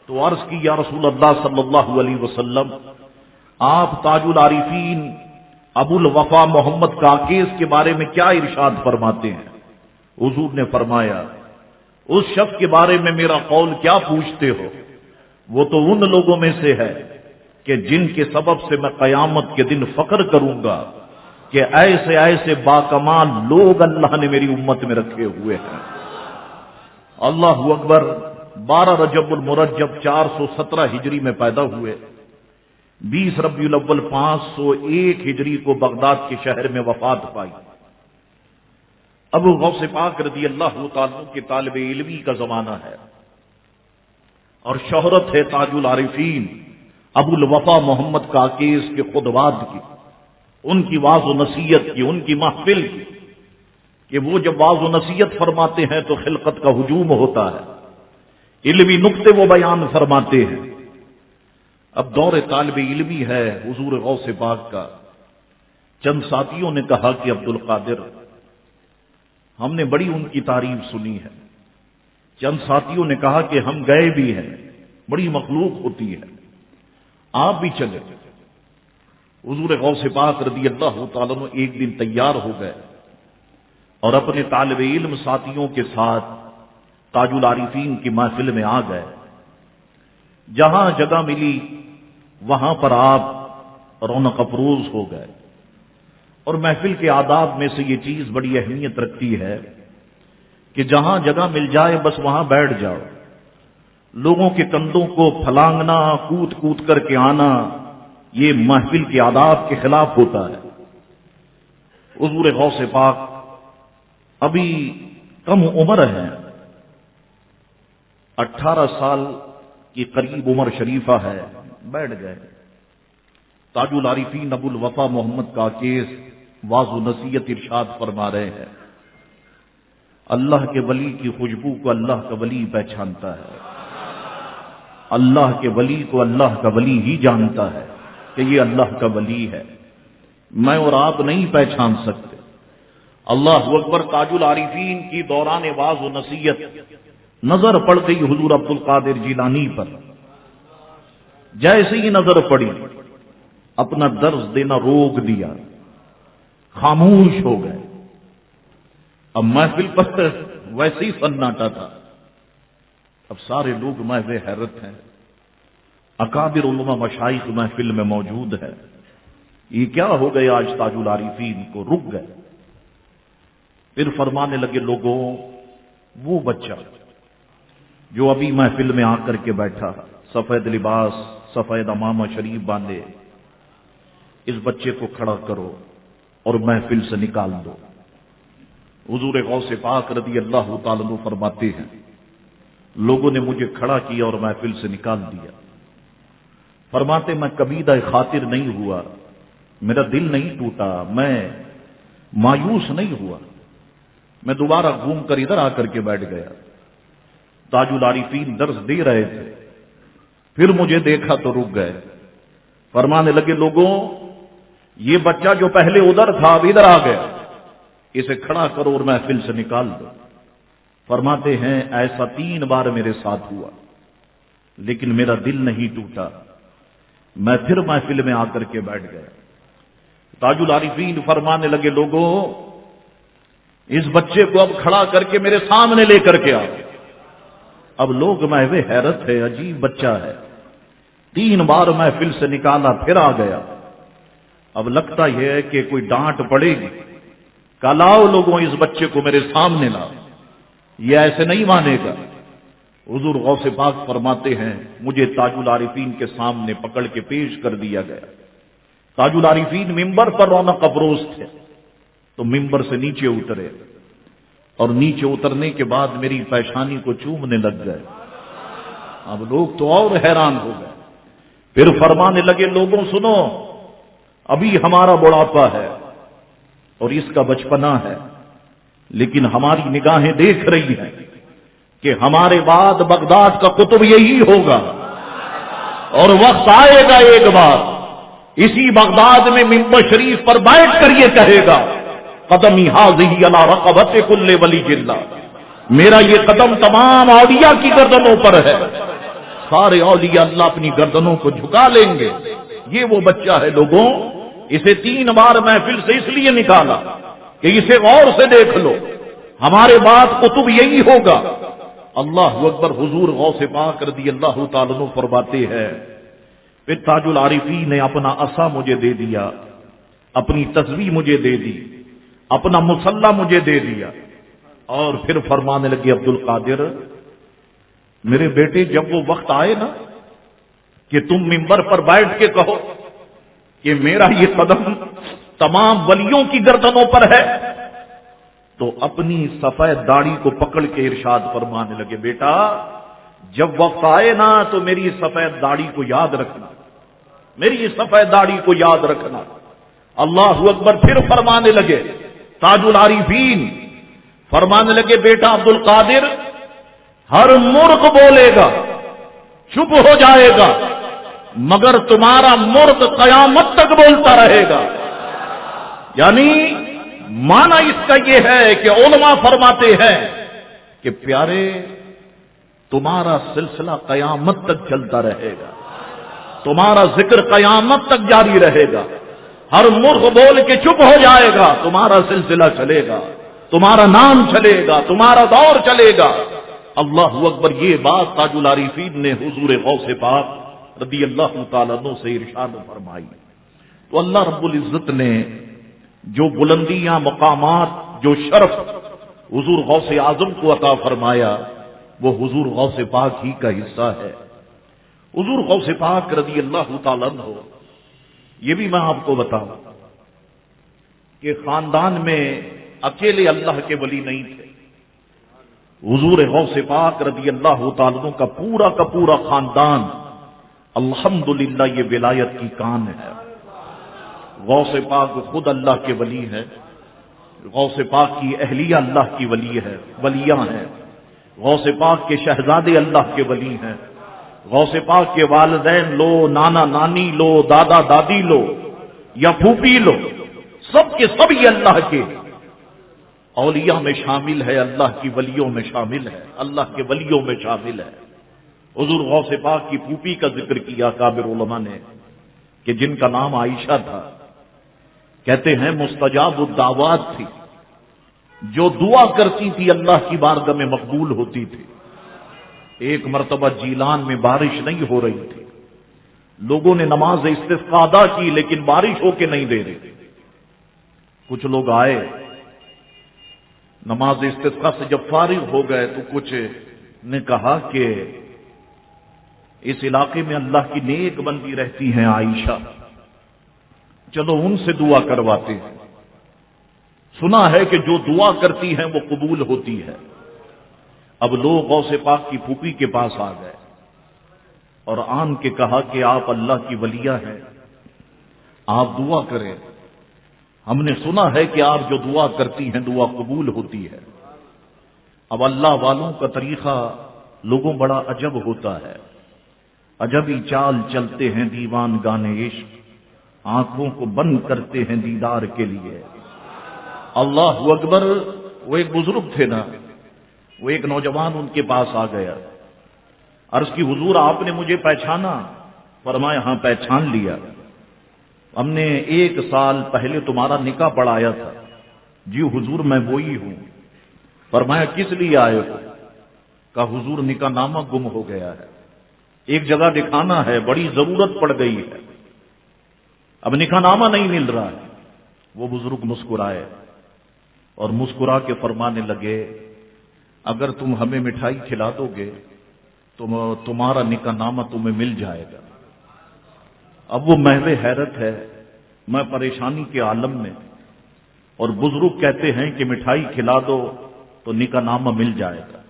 تو عرض کی یا رسول اللہ صلی اللہ علیہ وسلم، آپ تاج العارفین ابو الوفا محمد کاکیس کے بارے میں کیا ارشاد فرماتے ہیں؟ حضور نے فرمایا اس شخص کے بارے میں میرا قول کیا پوچھتے ہو؟ وہ تو ان لوگوں میں سے ہے کہ جن کے سبب سے میں قیامت کے دن فخر کروں گا کہ ایسے ایسے باکمال لوگ اللہ نے میری امت میں رکھے ہوئے ہیں۔ اللہ اکبر۔ 12 رجب المرجب 417 ہجری میں پیدا ہوئے، 20 ربیع الاول 501 ہجری کو بغداد کے شہر میں وفات پائی۔ ابو غوث پاک رضی اللہ تعالیٰ کے طالب علمی کا زمانہ ہے، اور شہرت ہے تاج العارفین ابو الوفا محمد کاکیس کے خطبات کی، ان کی واعظ و نصیحت کی، ان کی محفل کی، کہ وہ جب واعظ و نصیحت فرماتے ہیں تو خلقت کا ہجوم ہوتا ہے، علمی نقطے وہ بیان فرماتے ہیں۔ اب دور طالب علمی ہے حضور غوث پاک کا۔ چند ساتھیوں نے کہا کہ عبد القادر، ہم نے بڑی ان کی تعریف سنی ہے۔ چند ساتھیوں نے کہا کہ ہم گئے بھی ہیں، بڑی مخلوق ہوتی ہے، آپ بھی چلے۔ حضور غوث پاک رضی اللہ تعالیٰ عنہ ایک دن تیار ہو گئے اور اپنے طالب علم ساتھیوں کے ساتھ تاج العارفین کی محفل میں آ گئے۔ جہاں جگہ ملی وہاں پر آپ رونق افروز ہو گئے، اور محفل کے آداب میں سے یہ چیز بڑی اہمیت رکھتی ہے کہ جہاں جگہ مل جائے بس وہاں بیٹھ جاؤ۔ لوگوں کے کندھوں کو پھلانگنا، کود کود کر کے آنا، یہ محفل کے آداب کے خلاف ہوتا ہے۔ حضور غوث پاک ابھی کم عمر ہیں، 18 سال کی قریب عمر شریفہ ہے، بیٹھ گئے۔ تاج العارفین ابو الوفا محمد کاکیس واعظ و نصیحت ارشاد فرما رہے ہیں، اللہ کے ولی کی خوشبو کو اللہ کا ولی پہچانتا ہے، اللہ کے ولی کو اللہ کا ولی ہی جانتا ہے کہ یہ اللہ کا ولی ہے، میں اور آپ نہیں پہچان سکتے۔ اللہ اکبر. تاج العارفین کی دوران واعظ و نصیحت نظر پڑ گئی حضور عبد القادر جیلانی پر. جیسے ہی نظر پڑی اپنا درس دینا روک دیا, خاموش ہو گئے. اب محفل پر ویسے ہی سناٹا تھا. اب سارے لوگ محو حیرت ہیں. اکابر علماء مشائخ محفل میں موجود ہے. یہ کیا ہو گئے آج تاج العارفین کو؟ رک گئے. پھر فرمانے لگے, لوگوں وہ بچہ جو ابھی محفل میں آ کر کے بیٹھا, سفید لباس سفید امامہ شریف باندھے, اس بچے کو کھڑا کرو اور محفل سے نکال دو. حضور غوث پاک رضی اللہ تعالیٰ عنہ فرماتے ہیں, لوگوں نے مجھے کھڑا کیا اور محفل سے نکال دیا. فرماتے میں کبیدہ خاطر نہیں ہوا, میرا دل نہیں ٹوٹا, میں مایوس نہیں ہوا. میں دوبارہ گھوم کر ادھر آ کر کے بیٹھ گیا. تاج العارفین درس دے رہے تھے, پھر مجھے دیکھا تو رک گئے. فرمانے لگے, لوگوں یہ بچہ جو پہلے ادھر تھا اب ادھر آ گیا, اسے کھڑا کرو اور محفل سے نکال دو. فرماتے ہیں ایسا 3 بار میرے ساتھ ہوا, لیکن میرا دل نہیں ٹوٹا. میں پھر محفل میں آ کر کے بیٹھ گیا. تاج العارفین فرمانے لگے, لوگوں اس بچے کو اب کھڑا کر کے میرے سامنے لے کر کے آؤ. اب لوگ محو حیرت ہے, عجیب بچہ ہے. 3 بار محفل سے نکالا, پھر آ گیا. اب لگتا یہ ہے کہ کوئی ڈانٹ پڑے گی. کہ لاؤ لوگوں اس بچے کو میرے سامنے لاؤ, یہ ایسے نہیں مانے گا. حضور غوث پاک فرماتے ہیں, مجھے تاج العارفین کے سامنے پکڑ کے پیش کر دیا گیا. تاج العارفین ممبر پر رونق افروز تھے, تو ممبر سے نیچے اترے, اور نیچے اترنے کے بعد میری پیشانی کو چومنے لگ گئے. اب لوگ تو اور حیران ہو گئے. پھر فرمانے لگے, لوگوں سنو, ابھی ہمارا بڑھاپا ہے اور اس کا بچپنا ہے, لیکن ہماری نگاہیں دیکھ رہی ہیں کہ ہمارے بعد بغداد کا قطب یہی ہوگا, اور وقت آئے گا ایک بار اسی بغداد میں ممبر شریف پر بیٹھ کر یہ کہے گا, قدمی حاضی علی رقبت کل ولی اللہ, میرا یہ قدم تمام اولیاء کی گردنوں پر ہے. سارے اولیاء اللہ اپنی گردنوں کو جھکا لیں گے. یہ وہ بچہ ہے لوگوں, اسے 3 بار محفل سے اس لیے نکالا کہ اسے غور سے دیکھ لو, ہمارے بعد قطب یہی ہوگا. اللہ اکبر. حضور غوث پاک رضی اللہ تعالیٰ عنہ فرماتے ہیں, پھر تاج العارفین نے اپنا عصا مجھے دے دیا, اپنی تسبیح مجھے دے دی, اپنا مصلی مجھے دے دیا, اور پھر فرمانے لگے, عبد القادر میرے بیٹے, جب وہ وقت آئے نا کہ تم ممبر پر بیٹھ کے کہو کہ میرا یہ قدم تمام ولیوں کی گردنوں پر ہے, تو اپنی سفید داڑھی کو پکڑ کے ارشاد فرمانے لگے, بیٹا جب وقت آئے نا تو میری سفید داڑھی کو یاد رکھنا, میری سفید داڑھی کو یاد رکھنا. اللہ اکبر. پھر فرمانے لگے, تاج العارفین فرمانے لگے, بیٹا عبد القادر, ہر مرغ بولے گا چپ ہو جائے گا, مگر تمہارا مرغ قیامت تک بولتا رہے گا. یعنی معنی اس کا یہ ہے کہ علماء فرماتے ہیں کہ پیارے تمہارا سلسلہ قیامت تک چلتا رہے گا, تمہارا ذکر قیامت تک جاری رہے گا. ہر مرغ بول کے چپ ہو جائے گا, تمہارا سلسلہ چلے گا, تمہارا نام چلے گا, تمہارا دور چلے گا. اللہ اکبر. یہ بات تاج العارفین نے حضور غوث پاک رضی اللہ تعالیٰ عنہ سے ارشاد فرمائی. تو اللہ رب العزت نے جو بلندیاں, مقامات, جو شرف حضور غوث اعظم کو عطا فرمایا, وہ حضور غوث پاک ہی کا حصہ ہے. حضور غوث پاک رضی اللہ تعالیٰ عنہ, یہ بھی میں آپ کو بتاؤں کہ خاندان میں اکیلے اللہ کے ولی نہیں تھے. حضور غوث پاک رضی اللہ تعالیٰ عنہ کا پورا خاندان الحمدللہ یہ ولایت کی کان ہے. غوث پاک خود اللہ کے ولی ہے, غوث پاک کی اہلیہ اللہ کی ولی ہے, ولیاں ہیں. غوث پاک کے شہزادے اللہ کے ولی ہیں. غوث پاک کے والدین لو, نانا نانی لو, دادا دادی لو یا پھوپھی لو, سب کے سب یہ اللہ کے اولیاء میں شامل ہے، اللہ کی ولیوں میں شامل ہے، اللہ کے ولیوں میں شامل ہے۔ حضور غوث پاک کی پھوپھی کا ذکر کیا کابر علماء نے کہ جن کا نام عائشہ تھا، کہتے ہیں مستجاب الدعوات تھی، جو دعا کرتی تھی اللہ کی بارگاہ میں مقبول ہوتی تھی۔ ایک مرتبہ جیلان میں بارش نہیں ہو رہی تھی، لوگوں نے نماز استسقاء ادا کی لیکن بارش ہو کے نہیں دے رہی۔ کچھ لوگ آئے، نماز استسقاء سے جب فارغ ہو گئے تو کچھ نے کہا کہ اس علاقے میں اللہ کی نیک بندی رہتی ہیں عائشہ، چلو ان سے دعا کرواتے ہیں، سنا ہے کہ جو دعا کرتی ہیں وہ قبول ہوتی ہے۔ اب لوگ غوث پاک کی پھوپھی کے پاس آ گئے اور آن کے کہا کہ آپ اللہ کی ولیہ ہیں، آپ دعا کریں، ہم نے سنا ہے کہ آپ جو دعا کرتی ہیں دعا قبول ہوتی ہے۔ اب اللہ والوں کا طریقہ لوگوں بڑا عجب ہوتا ہے، عجبی چال چلتے ہیں دیوان گانے عشق، آنکھوں کو بند کرتے ہیں دیدار کے لیے۔ اللہ اکبر۔ وہ ایک بزرگ تھے نا، وہ ایک نوجوان ان کے پاس آ گیا، عرض کی حضور آپ نے مجھے پہچانا؟ فرمایا ہاں پہچان لیا، ہم نے 1 سال پہلے تمہارا نکاح پڑھایا تھا۔ جی حضور میں وہی ہوں۔ فرمایا کس لیے آئے ہو؟ کہا حضور نکاح نامہ گم ہو گیا ہے، ایک جگہ دکھانا ہے، بڑی ضرورت پڑ گئی ہے، اب نکاح نامہ نہیں مل رہا ہے۔ وہ بزرگ مسکرائے اور مسکرا کے فرمانے لگے اگر تم ہمیں مٹھائی کھلا دو گے تو تمہارا نکاح نامہ تمہیں مل جائے گا۔ اب وہ محو حیرت ہے، میں پریشانی کے عالم میں، اور بزرگ کہتے ہیں کہ مٹھائی کھلا دو تو نکاح نامہ مل جائے گا۔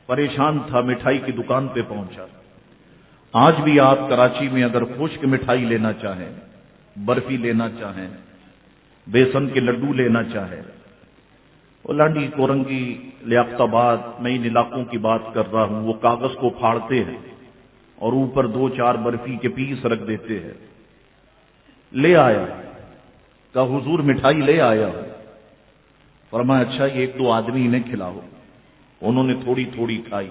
پریشان تھا، مٹھائی کی دکان پہ پہنچا۔ آج بھی آپ کراچی میں اگر خشک مٹھائی لینا چاہیں، برفی لینا چاہیں، بیسن کے لڈو لینا چاہیں، لانڈی کورنگی لیاقت آباد میں ان علاقوں کی بات کر رہا ہوں، وہ کاغذ کو پھاڑتے ہیں اور اوپر 2-4 برفی کے پیس رکھ دیتے ہیں۔ لے آیا، کہا حضور مٹھائی لے آیا ہوں۔ فرمایا اچھا یہ 1-2 آدمی انہیں کھلاؤ۔ انہوں نے تھوڑی تھوڑی کھائی،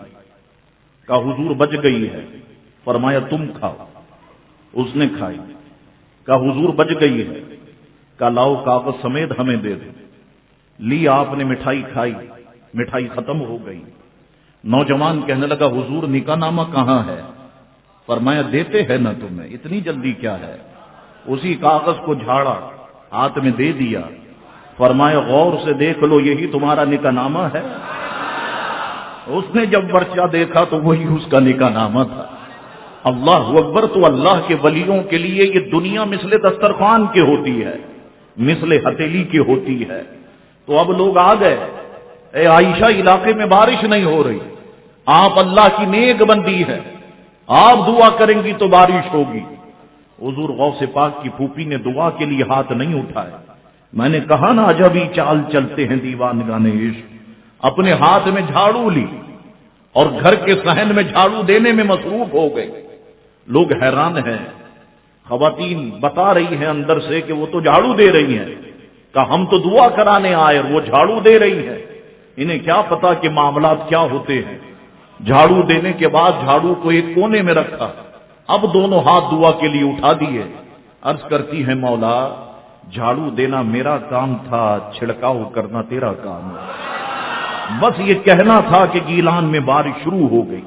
کہا حضور بچ گئی ہے۔ فرمایا تم کھاؤ۔ اس نے کھائی، کہا حضور بچ گئی ہے۔ کہا لاؤ کاغذ سمیت ہمیں دے دو۔ لی آپ نے مٹھائی کھائی، مٹھائی ختم ہو گئی۔ نوجوان کہنے لگا حضور نکاح نامہ کہاں ہے؟ فرمایا دیتے ہیں نا تمہیں، اتنی جلدی کیا ہے؟ اسی کاغذ کو جھاڑا، ہاتھ میں دے دیا، فرمایا غور سے دیکھ لو یہی تمہارا نکاح نامہ ہے۔ اس نے جب پرچہ دیکھا تو وہی اس کا نکاح نامہ تھا۔ اللہ اکبر۔ تو اللہ کے ولیوں کے لیے یہ دنیا مثل دسترخوان کی ہوتی ہے، مثل ہتھیلی کی ہوتی ہے۔ تو اب لوگ آ گئے، اے عائشہ علاقے میں بارش نہیں ہو رہی، آپ اللہ کی نیک بندی ہے، آپ دعا کریں گی تو بارش ہوگی۔ حضور غوث پاک کی پھوپھی نے دعا کے لیے ہاتھ نہیں اٹھائے۔ میں نے کہا نا عجبی چال چلتے ہیں دیوان گانے عشق، اپنے ہاتھ میں جھاڑو لی اور گھر کے صحن میں جھاڑو دینے میں مصروف ہو گئی۔ لوگ حیران ہیں، خواتین بتا رہی ہیں اندر سے کہ وہ تو جھاڑو دے رہی ہیں، کہ ہم تو دعا کرانے آئے اور وہ جھاڑو دے رہی ہے۔ انہیں کیا پتا کہ معاملات کیا ہوتے ہیں۔ جھاڑو دینے کے بعد جھاڑو کو ایک کونے میں رکھا، اب دونوں ہاتھ دعا کے لیے اٹھا دیے۔ عرض کرتی ہے مولا جھاڑو دینا میرا کام تھا، چھڑکاؤ کرنا تیرا کام ہے۔ بس یہ کہنا تھا کہ گیلان میں بارش شروع ہو گئی۔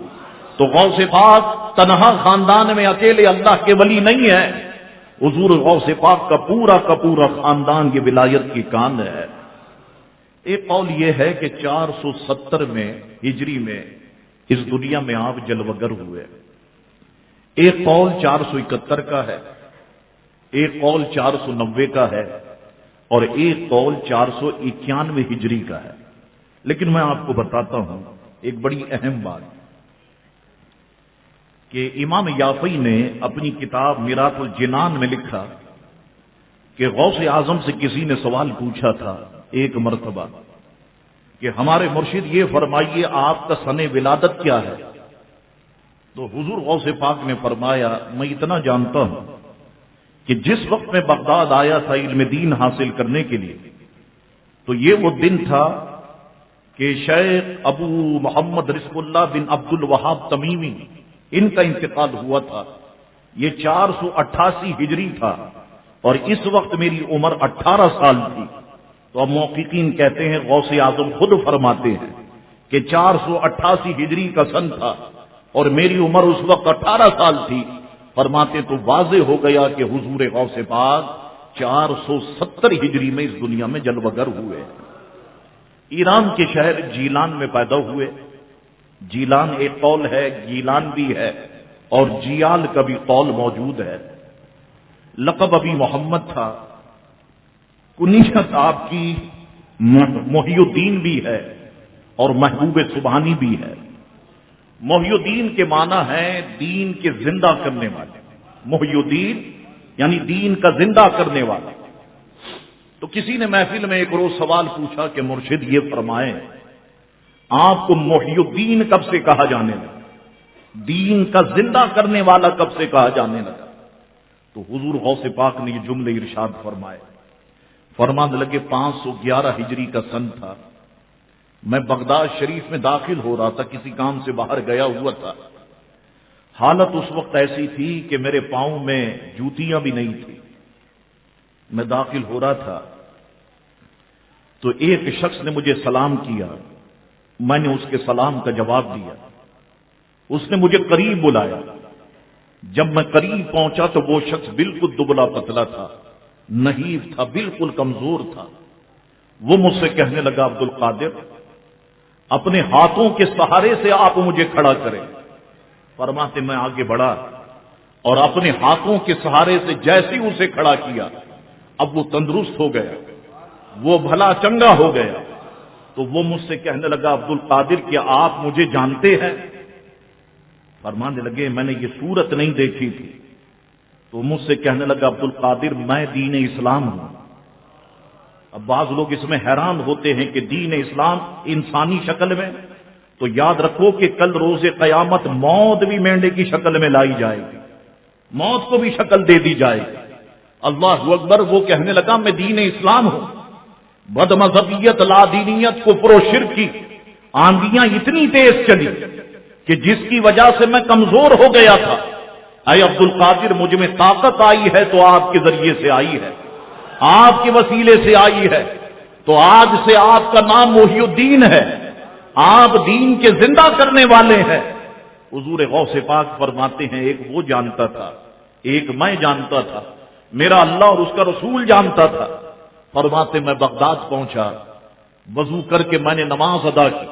تو غوث پاک تنہا خاندان میں اکیلے اللہ کے ولی نہیں ہے، حضور غوث پاک کا پورا خاندان یہ ولایت کی کان ہے۔ ایک قول یہ ہے کہ 470 میں ہجری میں اس دنیا میں آپ جلوگر ہوئے، ایک قول 471 کا ہے، ایک قول 490 کا ہے، اور ایک قول 491 ہجری کا ہے۔ لیکن میں آپ کو بتاتا ہوں ایک بڑی اہم بات کہ امام یافعی نے اپنی کتاب میراث الجنان میں لکھا کہ غوث اعظم سے کسی نے سوال پوچھا تھا ایک مرتبہ کہ ہمارے مرشد یہ فرمائیے آپ کا سن ولادت کیا ہے؟ تو حضور غوث پاک نے فرمایا میں اتنا جانتا ہوں کہ جس وقت میں بغداد آیا تھا علم دین حاصل کرنے کے لیے تو تو یہ وہ دن تھا کہ شیخ ابو محمد رزق اللہ بن عبد الوہاب تمیمی ان کا انتقال ہوا تھا. یہ 488 ہجری تھا اور اس وقت میری عمر 18 سال تھی. تو اب محققین کہتے ہیں، غوث اعظم خود فرماتے ہیں کہ 488 ہجری کا سن تھا اور میری عمر اس وقت 18 سال تھی. فرماتے تو واضح ہو گیا کہ حضور غوث پاک 470 ہجری میں اس دنیا میں جلوگر ہوئے. ایران کے شہر جیلان میں پیدا ہوئے. جیلان ایک قول ہے، گیلان بھی ہے اور جیال کا بھی قول موجود ہے. لقب ابھی محمد تھا. کنیت آپ کی محی الدین بھی ہے اور محبوب سبحانی بھی ہے. محی الدین کے معنی ہے دین کے زندہ کرنے والے. محی الدین یعنی دین کا زندہ کرنے والا. تو کسی نے محفل میں ایک روز سوال پوچھا کہ مرشد یہ فرمائیں آپ کو محی الدین کب سے کہا جانے لگا، دین کا زندہ کرنے والا کب سے کہا جانے لگا؟ تو حضور غوث پاک نے یہ جملے ارشاد فرمائے. فرمانے لگے 511 ہجری کا سن تھا. میں بغداد شریف میں داخل ہو رہا تھا، کسی کام سے باہر گیا ہوا تھا. حالت اس وقت ایسی تھی کہ میرے پاؤں میں جوتیاں بھی نہیں تھی. میں داخل ہو رہا تھا تو ایک شخص نے مجھے سلام کیا. میں نے اس کے سلام کا جواب دیا. اس نے مجھے قریب بلایا. جب میں قریب پہنچا تو وہ شخص بالکل دبلا پتلا تھا، نحیف تھا، بالکل کمزور تھا. وہ مجھ سے کہنے لگا عبد القادر اپنے ہاتھوں کے سہارے سے آپ مجھے کھڑا کریں. فرماتے میں آگے بڑھا اور اپنے ہاتھوں کے سہارے سے جیسے اسے کھڑا کیا اب وہ تندرست ہو گیا، وہ بھلا چنگا ہو گیا. تو وہ مجھ سے کہنے لگا عبد القادر کیا آپ مجھے جانتے ہیں؟ فرمانے لگے میں نے یہ صورت نہیں دیکھی تھی. تو مجھ سے کہنے لگا عبد القادر میں دین اسلام ہوں. اب بعض لوگ اس میں حیران ہوتے ہیں کہ دین اسلام انسانی شکل میں، تو یاد رکھو کہ کل روز قیامت موت بھی مینڈے کی شکل میں لائی جائے گی، موت کو بھی شکل دے دی جائے گی. اللہ اکبر. وہ کہنے لگا میں دین اسلام ہوں. بد مذہبیت، لا دینیت، کفر و شرک کی آندیاں اتنی تیز چلی کہ جس کی وجہ سے میں کمزور ہو گیا تھا. اے عبد القادر مجھ میں طاقت آئی ہے تو آپ کے ذریعے سے آئی ہے، آپ کے وسیلے سے آئی ہے. تو آج سے آپ کا نام محی الدین ہے، آپ دین کے زندہ کرنے والے ہیں. حضور غوث پاک فرماتے ہیں ایک وہ جانتا تھا، ایک میں جانتا تھا، میرا اللہ اور اس کا رسول جانتا تھا. فرماتے میں بغداد پہنچا، وضو کر کے میں نے نماز ادا کی.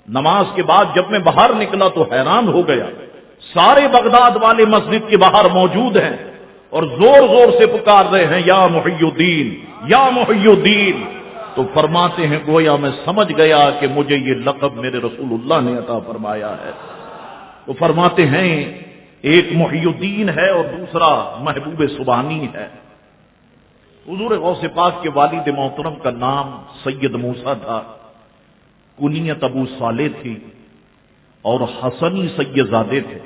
نماز کے بعد جب میں باہر نکلا تو حیران ہو گیا، سارے بغداد والے مسجد کے باہر موجود ہیں اور زور زور سے پکار رہے ہیں یا محی الدین، یا محی الدین. تو فرماتے ہیں گویا میں سمجھ گیا کہ مجھے یہ لقب میرے رسول اللہ نے عطا فرمایا ہے. تو فرماتے ہیں ایک محی الدین ہے اور دوسرا محبوب سبحانی ہے. حضور غوث پاک کے والد محترم کا نام سید موسیٰ تھا، کنیت ابو صالح تھی اور حسنی سید زادے تھے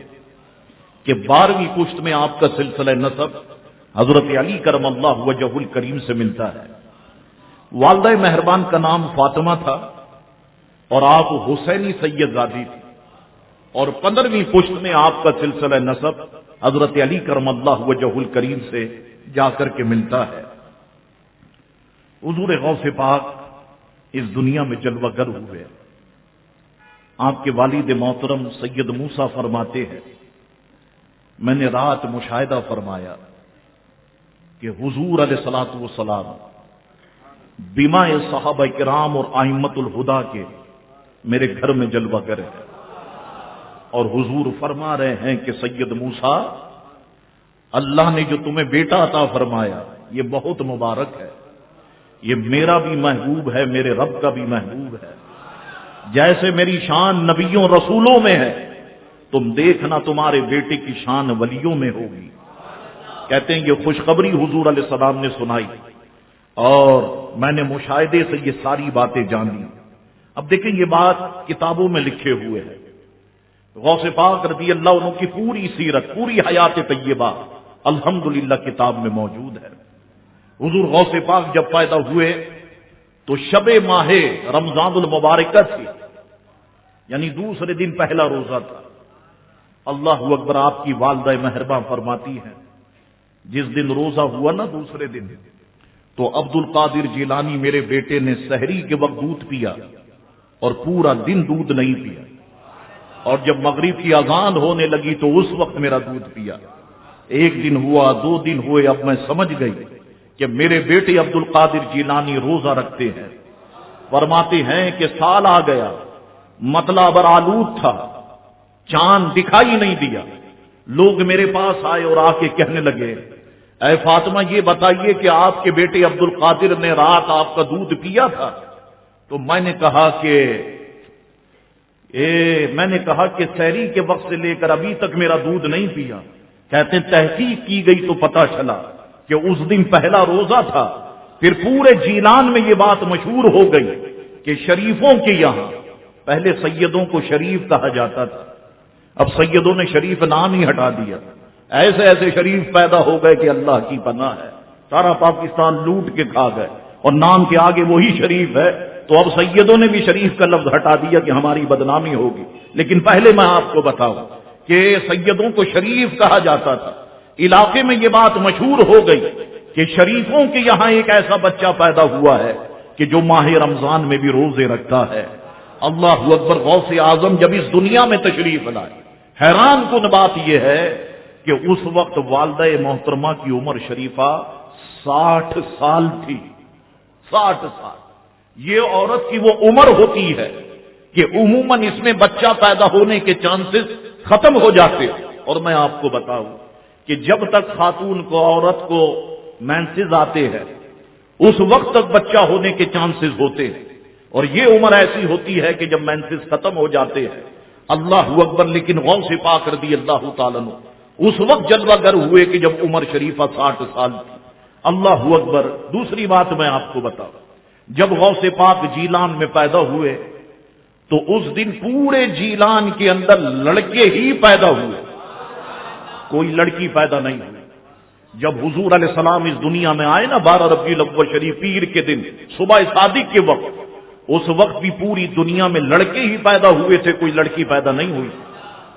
کہ 12ویں پشت میں آپ کا سلسلہ نسب حضرت علی کرم اللہ وجہ الکریم سے ملتا ہے. والدہ مہربان کا نام فاطمہ تھا اور آپ حسینی سید زادی تھی اور 15ویں پشت میں آپ کا سلسلہ نسب حضرت علی کرم اللہ وجہ الکریم سے جا کر کے ملتا ہے. حضور غوث پاک اس دنیا میں جلوہ گر ہوئے. آپ کے والد محترم سید موسیٰ فرماتے ہیں میں نے رات مشاہدہ فرمایا کہ حضور علیہ الصلوۃ والسلام بیمہ صحابہ کرام اور ائمۃ الہدیٰ کے میرے گھر میں جلوہ گر ہے اور حضور فرما رہے ہیں کہ سید موسیٰ اللہ نے جو تمہیں بیٹا عطا فرمایا یہ بہت مبارک ہے، یہ میرا بھی محبوب ہے، میرے رب کا بھی محبوب ہے. جیسے میری شان نبیوں رسولوں میں ہے تم دیکھنا تمہارے بیٹے کی شان ولیوں میں ہوگی. کہتے ہیں یہ خوشخبری حضور علیہ السلام نے سنائی اور میں نے مشاہدے سے یہ ساری باتیں جانی. اب دیکھیں یہ بات کتابوں میں لکھے ہوئے ہے. غوث پاک رضی اللہ عنہ کی پوری سیرت، پوری حیات طیبہ الحمدللہ کتاب میں موجود ہے. حضور غوث پاک جب پیدا ہوئے تو شب ماہ رمضان المبارکہ تھی، یعنی دوسرے دن پہلا روزہ تھا۔ اللہ اکبر، آپ کی والدہ مہرباں فرماتی ہیں جس دن روزہ ہوا نا دوسرے دن، تو عبد القادر جیلانی میرے بیٹے نے سحری کے وقت دودھ پیا اور پورا دن دودھ نہیں پیا، اور جب مغرب کی اذان ہونے لگی تو اس وقت میرا دودھ پیا۔ ایک دن ہوا، 2 دن ہوئے، اب میں سمجھ گئی کہ میرے بیٹے عبد القادر جیلانی روزہ رکھتے ہیں۔ فرماتے ہیں کہ سال آ گیا، مطلع بر آلود تھا، چاند دکھائی نہیں دیا۔ لوگ میرے پاس آئے اور آ کے کہنے لگے، اے فاطمہ یہ بتائیے کہ آپ کے بیٹے عبد القادر نے رات آپ کا دودھ پیا تھا؟ تو میں نے کہا کہ سحری کے وقت سے لے کر ابھی تک میرا دودھ نہیں پیا۔ کہتے تحقیق کی گئی تو پتہ چلا کہ اس دن پہلا روزہ تھا۔ پھر پورے جیلان میں یہ بات مشہور ہو گئی کہ شریفوں کے یہاں پہلے سیدوں کو شریف کہا جاتا تھا، اب سیدوں نے شریف نام ہی ہٹا دیا۔ ایسے ایسے شریف پیدا ہو گئے کہ اللہ کی پناہ ہے، سارا پاکستان لوٹ کے کھا گئے، اور نام کے آگے وہی شریف ہے، تو اب سیدوں نے بھی شریف کا لفظ ہٹا دیا کہ ہماری بدنامی ہوگی۔ لیکن پہلے میں آپ کو بتاؤں کہ سیدوں کو شریف کہا جاتا تھا۔ علاقے میں یہ بات مشہور ہو گئی کہ شریفوں کے یہاں ایک ایسا بچہ پیدا ہوا ہے کہ جو ماہ رمضان میں بھی روزے رکھتا ہے۔ اللہ اکبر، غوث اعظم جب اس دنیا میں تشریف لائے، حیران کن بات یہ ہے کہ اس وقت والدہ محترمہ کی عمر شریفہ 60 سال تھی۔ 60 سال یہ عورت کی وہ عمر ہوتی ہے کہ عموماً اس میں بچہ پیدا ہونے کے چانسز ختم ہو جاتے ہیں۔ اور میں آپ کو بتاؤں کہ جب تک خاتون کو، عورت کو مینسز آتے ہیں، اس وقت تک بچہ ہونے کے چانسز ہوتے ہیں، اور یہ عمر ایسی ہوتی ہے کہ جب مینسز ختم ہو جاتے ہیں۔ اللہ اکبر، لیکن غوث پاک رضی اللہ تعالیٰ عنہ اس وقت جلوہ گر ہوئے کہ جب عمر شریفہ 60 سال تھی۔ اللہ اکبر، دوسری بات میں آپ کو بتاؤں، جب غوث پاک جیلان میں پیدا ہوئے تو اس دن پورے جیلان کے اندر لڑکے ہی پیدا ہوئے، کوئی لڑکی پیدا نہیں ہوئی۔ جب حضور علیہ السلام اس دنیا میں آئے نا 12 ربیع الاول شریف پیر کے دن صبح صادق کے وقت، اس وقت بھی پوری دنیا میں لڑکے ہی پیدا ہوئے تھے، کوئی لڑکی پیدا نہیں ہوئی۔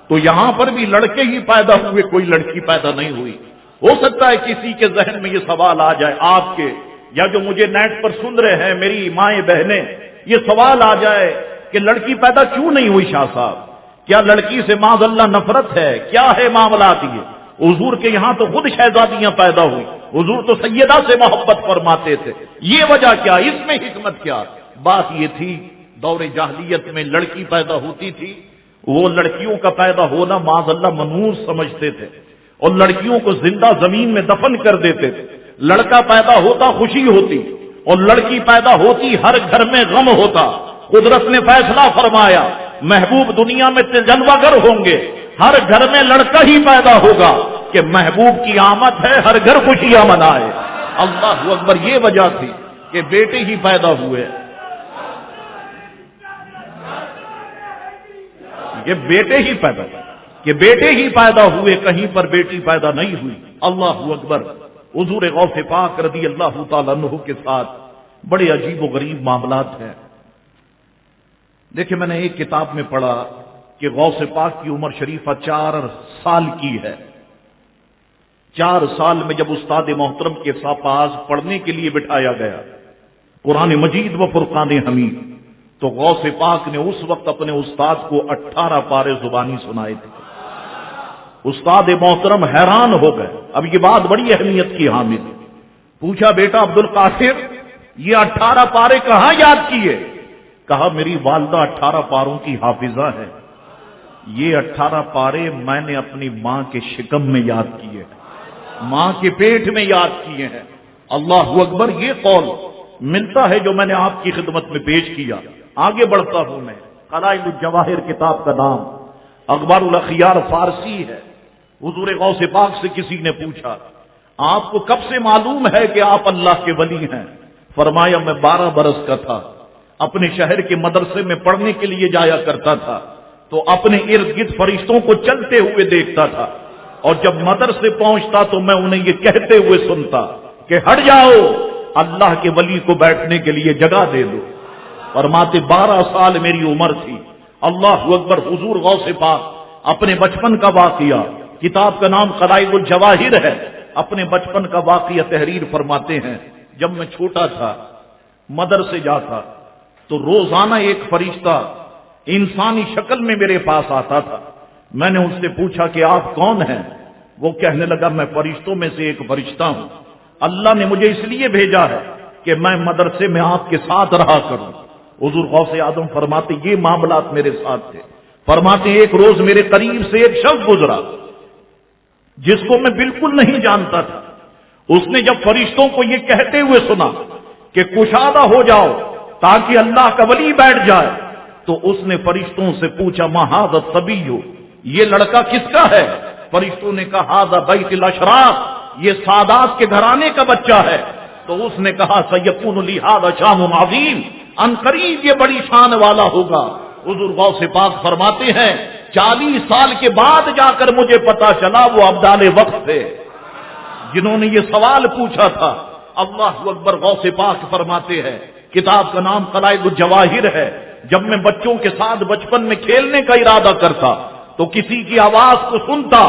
تو یہاں پر بھی لڑکے ہی پیدا ہوئے، کوئی لڑکی پیدا نہیں ہوئی۔ ہو سکتا ہے کسی کے ذہن میں یہ سوال آ جائے، آپ کے یا جو مجھے نیٹ پر سن رہے ہیں میری مائیں بہنیں، یہ سوال آ جائے کہ لڑکی پیدا کیوں نہیں ہوئی شاہ صاحب؟ کیا لڑکی سے معاذ اللہ نفرت ہے؟ کیا ہے معاملات یہ؟ حضور کے یہاں تو خود شہزادیاں پیدا ہوئی، حضور تو سیدہ سے محبت فرماتے تھے، یہ وجہ کیا؟ اس میں حکمت کیا؟ بات یہ تھی دور جاہلیت میں لڑکی پیدا ہوتی تھی، وہ لڑکیوں کا پیدا ہونا معاذ اللہ منحوس سمجھتے تھے، اور لڑکیوں کو زندہ زمین میں دفن کر دیتے تھے۔ لڑکا پیدا ہوتا خوشی ہوتی، اور لڑکی پیدا ہوتی ہر گھر میں غم ہوتا۔ قدرت نے فیصلہ فرمایا محبوب دنیا میں جلوہ گر ہوں گے، ہر گھر میں لڑکا ہی پیدا ہوگا کہ محبوب کی آمد ہے، ہر گھر خوشیاں منائے۔ اللہ اکبر، یہ وجہ تھی کہ بیٹے ہی پیدا ہوئے، یہ بیٹے ہی پیدا ہوئے، کہیں پر بیٹی پیدا نہیں ہوئی۔ اللہ اکبر، حضور غوث پاک رضی اللہ تعالیٰ عنہ کے ساتھ بڑے عجیب و غریب معاملات ہیں۔ دیکھیں، میں نے ایک کتاب میں پڑھا کہ غوث پاک کی عمر شریفہ 4 سال کی ہے۔ 4 سال میں جب استاد محترم کے پاس پڑھنے کے لیے بٹھایا گیا قرآن مجید و فرقان حمید، تو غوث پاک نے اس وقت اپنے استاد کو 18 پارے زبانی سنائے تھے۔ استاد محترم حیران ہو گئے۔ اب یہ بات بڑی اہمیت کی حامل ہے۔ پوچھا، بیٹا عبد القاسر، یہ 18 پارے کہاں یاد کیے؟ کہا، میری والدہ 18 پاروں کی حافظہ ہے، یہ 18 پارے میں نے اپنی ماں کے شکم میں یاد کیے، ماں کے پیٹ میں یاد کیے ہیں۔ اللہ اکبر، یہ قول ملتا ہے جو میں نے آپ کی خدمت میں پیش کیا۔ آگے بڑھتا ہوں میں، قلائد الجواہر کتاب کا نام، اخبار الاخیار فارسی ہے۔ حضور غوث پاک سے کسی نے پوچھا، آپ کو کب سے معلوم ہے کہ آپ اللہ کے ولی ہیں؟ فرمایا، میں 12 برس کا تھا، اپنے شہر کے مدرسے میں پڑھنے کے لیے جایا کرتا تھا، تو اپنے ارد گرد فرشتوں کو چلتے ہوئے دیکھتا تھا، اور جب مدرسے پہنچتا تو میں انہیں یہ کہتے ہوئے سنتا کہ ہٹ جاؤ، اللہ کے ولی کو بیٹھنے کے لیے جگہ دے دو۔ فرماتے 12 سال میری عمر تھی۔ اللہ اکبر۔ حضور غوث پاک اپنے بچپن کا واقعہ، کتاب کا نام قلائد الجواہر ہے، اپنے بچپن کا واقعہ تحریر فرماتے ہیں۔ جب میں چھوٹا تھا، مدرسے جاتا تو روزانہ ایک فرشتہ انسانی شکل میں میرے پاس آتا تھا۔ میں نے اس سے پوچھا کہ آپ کون ہیں؟ وہ کہنے لگا میں فرشتوں میں سے ایک فرشتہ ہوں، اللہ نے مجھے اس لیے بھیجا ہے کہ میں مدرسے میں آپ کے ساتھ رہا کروں۔ حضور غوث اعظم فرماتے یہ معاملات میرے ساتھ تھے۔ فرماتے ایک روز میرے قریب سے ایک شخص گزرا جس کو میں بالکل نہیں جانتا تھا۔ اس نے جب فرشتوں کو یہ کہتے ہوئے سنا کہ کشادہ ہو جاؤ تاکہ اللہ کا ولی بیٹھ جائے، تو اس نے فرشتوں سے پوچھا ما ھذا الصبی، یہ لڑکا کس کا ہے؟ فرشتوں نے کہا ھذا بیت الاشراف، یہ سادات کے گھرانے کا بچہ ہے۔ تو اس نے کہا سیکون لی ھذا شان عظیم، ان قریب یہ بڑی شان والا ہوگا۔ حضور غوث پاک فرماتے ہیں 40 سال کے بعد جا کر مجھے پتا چلا وہ ابدال وقت تھے جنہوں نے یہ سوال پوچھا تھا۔ اللہ اکبر۔ غوث پاک فرماتے ہیں کتاب کا نام قلائد الجواہر ہے، جب میں بچوں کے ساتھ بچپن میں کھیلنے کا ارادہ کرتا تو کسی کی آواز کو سنتا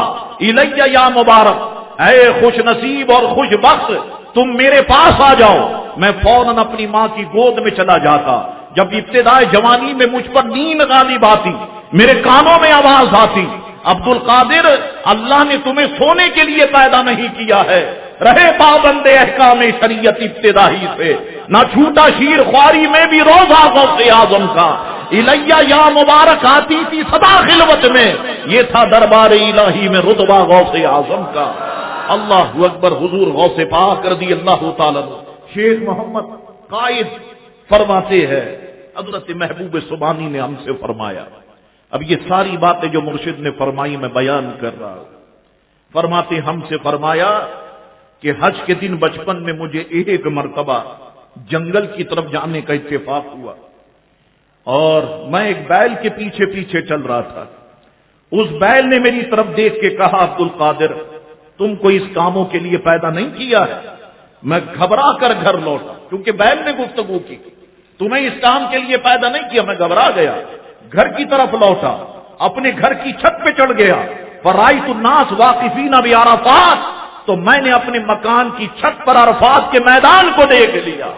الیہ یا مبارک، اے خوش نصیب اور خوش بخت تم میرے پاس آ جاؤ، میں فوراً اپنی ماں کی گود میں چلا جاتا۔ جب ابتدائے جوانی میں مجھ پر نیند غالب آتی، میرے کانوں میں آواز آتی عبد القادر اللہ نے تمہیں سونے کے لیے پیدا نہیں کیا ہے، رہے پابند احکام شریعت ابتدائی سے، نہ چھوٹا شیر خواری میں بھی روزہ غوث اعظم کا، الیہ یا مبارک آتی تھی صدا خلوت میں، یہ تھا دربار الہی میں رتبہ غوث اعظم کا۔ اللہ اکبر۔ حضور غوث پاک رضی اللہ تعالی شیخ محمد قائد فرماتے ہیں حضرت محبوب سبحانی نے ہم سے فرمایا، اب یہ ساری باتیں جو مرشد نے فرمائی میں بیان کر رہا ہوں۔ فرماتے ہم سے فرمایا کہ حج کے دن بچپن میں مجھے ایک مرتبہ جنگل کی طرف جانے کا اتفاق ہوا اور میں ایک بیل کے پیچھے پیچھے چل رہا تھا۔ اس بیل نے میری طرف دیکھ کے کہا عبد القادر تم کو اس کاموں کے لیے پیدا نہیں کیا ہے۔ میں گھبرا کر گھر لوٹا کیونکہ بیل نے گفتگو کی، تمہیں اس کام کے لیے پیدا نہیں کیا۔ میں گھبرا گیا، گھر کی طرف لوٹا، اپنے گھر کی چھت پہ چڑھ گیا۔ فرائیت الناس واقفین بعرفات، تو میں نے اپنے مکان کی چھت پر عرفات کے میدان کو دیکھ لیا۔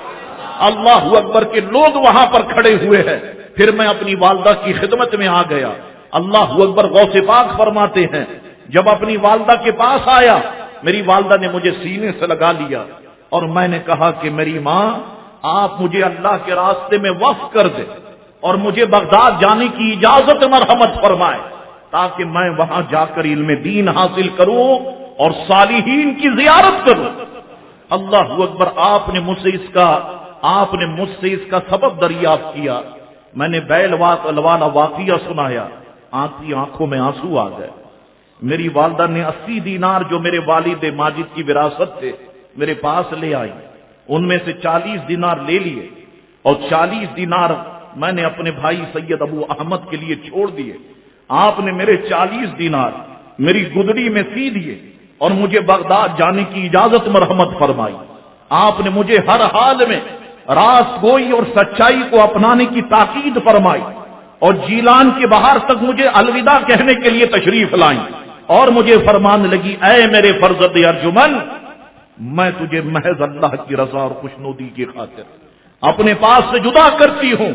اللہ اکبر کے لوگ وہاں پر کھڑے ہوئے ہیں۔ پھر میں اپنی والدہ کی خدمت میں آ گیا۔ اللہ اکبر۔ غوث پاک فرماتے ہیں جب اپنی والدہ کے پاس آیا، میری والدہ نے مجھے سینے سے لگا لیا اور میں نے کہا کہ میری ماں آپ مجھے اللہ کے راستے میں وقف کر دے اور مجھے بغداد جانے کی اجازت مرحمت فرمائے تاکہ میں وہاں جا کر علم دین حاصل کروں اور صالحین کی زیارت کروں۔ اللہ اکبر۔ آپ نے مجھ سے اس کا سبب دریافت کیا۔ میں نے بیل والا واقعہ سنایا، آنکھوں میں آنسو آ گئے۔ میری والدہ نے 80 دینار جو میرے والد ماجد کی وراثت تھے میرے پاس لے آئی، ان میں سے 40 دینار لے لیے اور 40 دینار میں نے اپنے بھائی سید ابو احمد کے لیے چھوڑ دیے۔ آپ نے میرے 40 دینار میری گدڑی میں سی دیے اور مجھے بغداد جانے کی اجازت مرحمت فرمائی۔ آپ نے مجھے ہر حال میں راست گوئی اور سچائی کو اپنانے کی تاکید فرمائی اور جیلان کے باہر تک مجھے الوداع کہنے کے لیے تشریف لائیں اور مجھے فرمان لگی اے میرے فرزند ارجمن، میں تجھے محض اللہ کی رضا اور خوشنودی کی خاطر اپنے پاس سے جدا کرتی ہوں،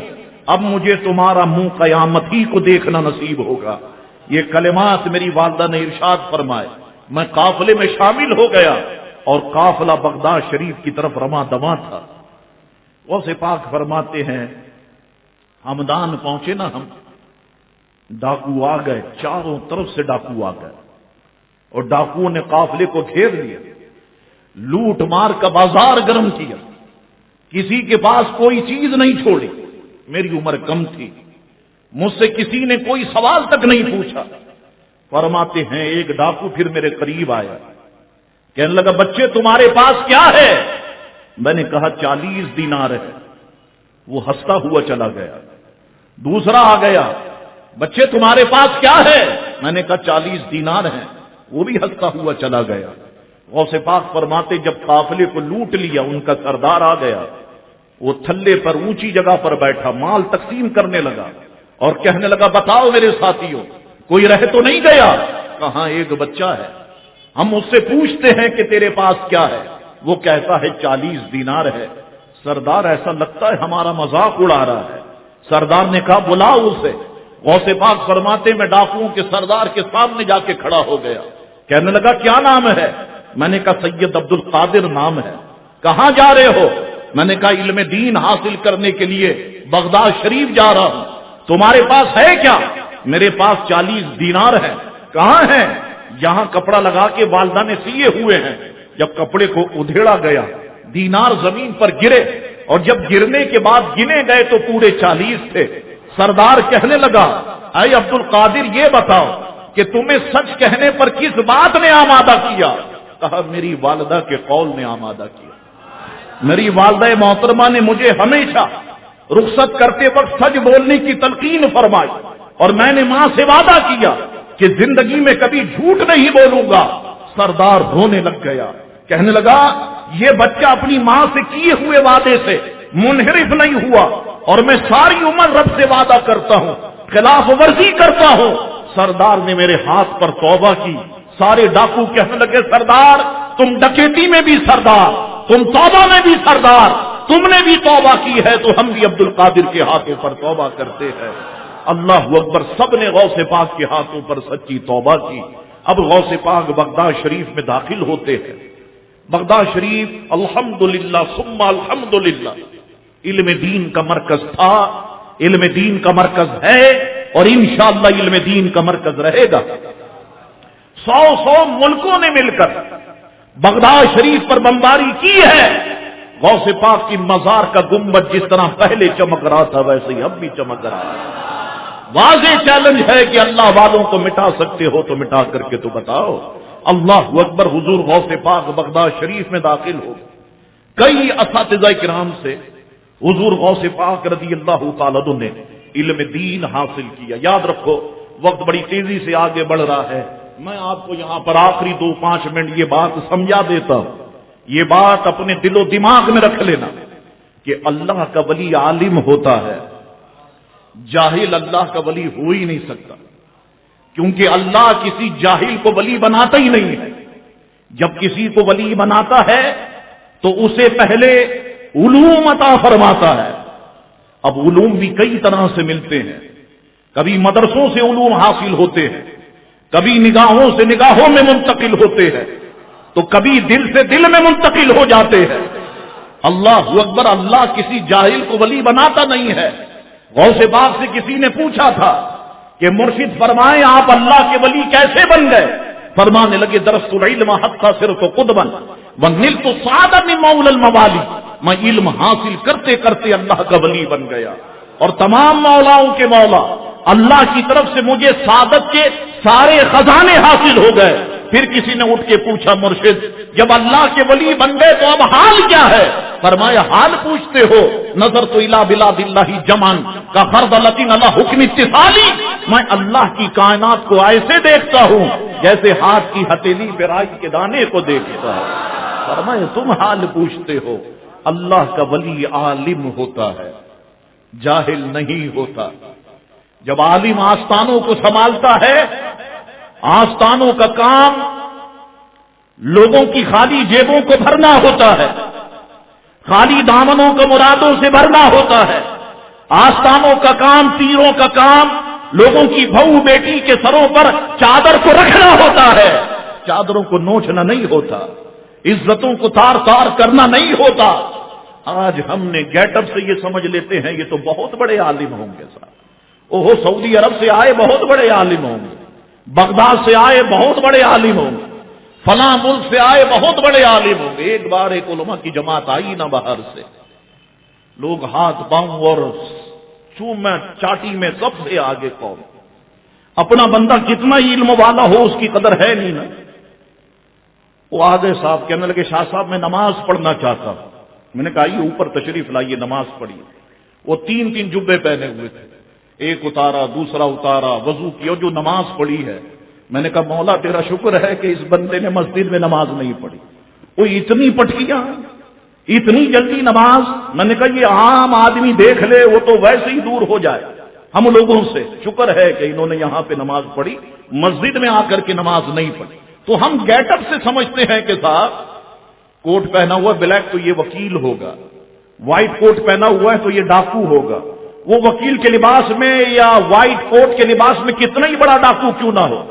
اب مجھے تمہارا منہ قیامت ہی کو دیکھنا نصیب ہوگا۔ یہ کلمات میری والدہ نے ارشاد فرمائے۔ میں قافلے میں شامل ہو گیا اور قافلہ بغداد شریف کی طرف رواں دواں تھا۔ غوث پاک فرماتے ہیں ہمدان پہنچے نا ہم، ڈاکو آ گئے، چاروں طرف سے ڈاکو آ گئے اور ڈاکوؤں نے قافلے کو گھیر لیا، لوٹ مار کا بازار گرم کیا، کسی کے پاس کوئی چیز نہیں چھوڑی۔ میری عمر کم تھی، مجھ سے کسی نے کوئی سوال تک نہیں پوچھا۔ فرماتے ہیں ایک ڈاکو پھر میرے قریب آیا، کہنے لگا بچے تمہارے پاس کیا ہے؟ میں نے کہا 40 دینار ہے۔ وہ ہنستا ہوا چلا گیا۔ دوسرا آ گیا، بچے تمہارے پاس کیا ہے؟ میں نے کہا 40 دینار ہیں۔ وہ بھی ہنستا ہوا چلا گیا۔ غوث پاک فرماتے جب قافلے کو لوٹ لیا، ان کا سردار آ گیا، وہ تھلے پر اونچی جگہ پر بیٹھا مال تقسیم کرنے لگا اور کہنے لگا بتاؤ میرے ساتھیوں کوئی رہ تو نہیں گیا؟ کہاں ایک بچہ ہے، ہم اس سے پوچھتے ہیں کہ تیرے پاس کیا ہے، وہ کہتا ہے 40 دینار ہے۔ سردار ایسا لگتا ہے ہمارا مذاق اڑا رہا ہے۔ سردار نے کہا بلاؤ اسے۔ غوث پاک فرماتے میں ڈاکوؤں کے سردار کے سامنے جا کے کھڑا ہو گیا، کہنے لگا کیا نام ہے؟ میں نے کہا سید عبد القادر نام ہے۔ کہاں جا رہے ہو؟ میں نے کہا علم دین حاصل کرنے کے لیے بغداد شریف جا رہا ہوں۔ تمہارے پاس ہے کیا؟ میرے پاس 40 دینار ہے۔ کہاں ہے؟ یہاں کپڑا لگا کے والدہ نے سیے ہوئے ہیں۔ جب کپڑے کو ادھیڑا گیا دینار زمین پر گرے، اور جب گرنے کے بعد گنے گئے تو پورے 40 تھے۔ سردار کہنے لگا اے عبد القادر یہ بتاؤ کہ تمہیں سچ کہنے پر کس بات نے آمادہ کیا؟ کہا میری والدہ کے قول نے آمادہ کیا۔ میری والدہ محترمہ نے مجھے ہمیشہ رخصت کرتے وقت سچ بولنے کی تلقین فرمائی، اور میں نے ماں سے وعدہ کیا کہ زندگی میں کبھی جھوٹ نہیں بولوں گا۔ سردار رونے لگ گیا، کہنے لگا یہ بچہ اپنی ماں سے کیے ہوئے وعدے سے منحرف نہیں ہوا، اور میں ساری عمر رب سے وعدہ کرتا ہوں خلاف ورزی کرتا ہوں۔ سردار نے میرے ہاتھ پر توبہ کی۔ سارے ڈاکو کہنے لگے سردار تم ڈکیتی میں بھی سردار، تم توبہ میں بھی سردار، تم نے بھی توبہ کی ہے تو ہم بھی عبد القادر کے ہاتھوں پر توبہ کرتے ہیں۔ اللہ اکبر، سب نے غوث پاک کے ہاتھوں پر سچی توبہ کی۔ اب غوث پاک بغداد شریف میں داخل ہوتے ہیں۔ بغداد شریف الحمدللہ ثم الحمدللہ علم دین کا مرکز تھا، علم دین کا مرکز ہے، اور انشاءاللہ علم دین کا مرکز رہے گا۔ 100 ملکوں نے مل کر بغداد شریف پر بمباری کی ہے۔ غوث پاک کی مزار کا گنبد جس طرح پہلے چمک رہا تھا ویسے ہی اب بھی چمک رہا ہے۔ واضح چیلنج ہے کہ اللہ والوں کو مٹا سکتے ہو تو مٹا کر کے تو بتاؤ۔ اللہ اکبر، حضور غوث پاک بغداد شریف میں داخل ہو۔ کئی اساتذہ کرام سے حضور غوث پاک رضی اللہ تعالیٰ عنہ نے علم دین حاصل کیا۔ یاد رکھو وقت بڑی تیزی سے آگے بڑھ رہا ہے، میں آپ کو یہاں پر آخری 2-5 منٹ یہ بات سمجھا دیتا ہوں۔ یہ بات اپنے دل و دماغ میں رکھ لینا کہ اللہ کا ولی عالم ہوتا ہے، جاہل اللہ کا ولی ہو ہی نہیں سکتا، کیونکہ اللہ کسی جاہل کو ولی بناتا ہی نہیں ہے۔ جب کسی کو ولی بناتا ہے تو اسے پہلے علوم عطا فرماتا ہے۔ اب علوم بھی کئی طرح سے ملتے ہیں، کبھی مدرسوں سے علوم حاصل ہوتے ہیں، کبھی نگاہوں سے نگاہوں میں منتقل ہوتے ہیں، تو کبھی دل سے دل میں منتقل ہو جاتے ہیں۔ اللہ اکبر، اللہ کسی جاہل کو ولی بناتا نہیں ہے۔ غوث پاک سے کسی نے پوچھا تھا کہ مرشد فرمائیں آپ اللہ کے ولی کیسے بن گئے؟ فرمانے لگے درست العلم حتی صرف قدما ونلت السعادة من مولا الموالی، میں علم حاصل کرتے کرتے اللہ کا ولی بن گیا، اور تمام مولاؤں کے مولا اللہ کی طرف سے مجھے سعادت کے سارے خزانے حاصل ہو گئے۔ پھر کسی نے اٹھ کے پوچھا مرشد جب اللہ کے ولی بن گئے تو اب حال کیا ہے؟ فرمایا حال پوچھتے ہو؟ نظر تو الی بلاد اللہ جمان کا خردلۃ علی حکم اتصالی، میں اللہ کی کائنات کو ایسے دیکھتا ہوں جیسے ہاتھ کی ہتھیلی پہ رائی کے دانے کو دیکھتا ہے۔ فرمایا تم حال پوچھتے ہو؟ اللہ کا ولی عالم ہوتا ہے، جاہل نہیں ہوتا۔ جب عالم آستانوں کو سنبھالتا ہے، آستانوں کا کام لوگوں کی خالی جیبوں کو بھرنا ہوتا ہے، خالی دامنوں کو مرادوں سے بھرنا ہوتا ہے۔ آستانوں کا کام، پیروں کا کام لوگوں کی بہو بیٹی کے سروں پر چادر کو رکھنا ہوتا ہے، چادروں کو نوچنا نہیں ہوتا، عزتوں کو تار تار کرنا نہیں ہوتا۔ آج ہم نے گیٹ اپ سے یہ سمجھ لیتے ہیں یہ تو بہت بڑے عالم ہوں گے صاحب، اوہو سعودی عرب سے آئے بہت بڑے عالم ہوں گے، بغداد سے آئے بہت بڑے عالم ہوں گے، فلاں ملک سے آئے بہت بڑے عالم ہوں گے۔ ایک بار ایک علماء کی جماعت آئی نہ باہر سے، لوگ ہاتھ پاؤں اور چوم میں چاٹی میں سب سے آگے قوم، اپنا بندہ کتنا ہی علم والا ہو اس کی قدر ہے نہیں نا۔ وہ آگے صاحب کہنے لگے شاہ صاحب میں نماز پڑھنا چاہتا ہوں۔ میں نے کہا یہ اوپر تشریف لائیے نماز پڑھیے۔ وہ 3 جبے پہنے ہوئے تھے، ایک اتارا دوسرا اتارا، وضو کیا، جو نماز پڑھی ہے میں نے کہا مولا تیرا شکر ہے کہ اس بندے نے مسجد میں نماز نہیں پڑھی. وہ اتنی پٹکیاں، اتنی جلدی نماز. میں نے کہا یہ عام آدمی دیکھ لے وہ تو ویسے ہی دور ہو جائے ہم لوگوں سے. شکر ہے کہ انہوں نے یہاں پہ نماز پڑھی، مسجد میں آ کر کے نماز نہیں پڑھی. تو ہم گیٹ اپ سے سمجھتے ہیں کہ صاحب کوٹ پہنا ہوا بلیک تو یہ وکیل ہوگا، وائٹ کوٹ پہنا ہوا ہے تو یہ ڈاکو ہوگا. وہ وکیل کے لباس میں یا وائٹ کوٹ کے لباس میں کتنا ہی بڑا ڈاکو کیوں نہ ہو،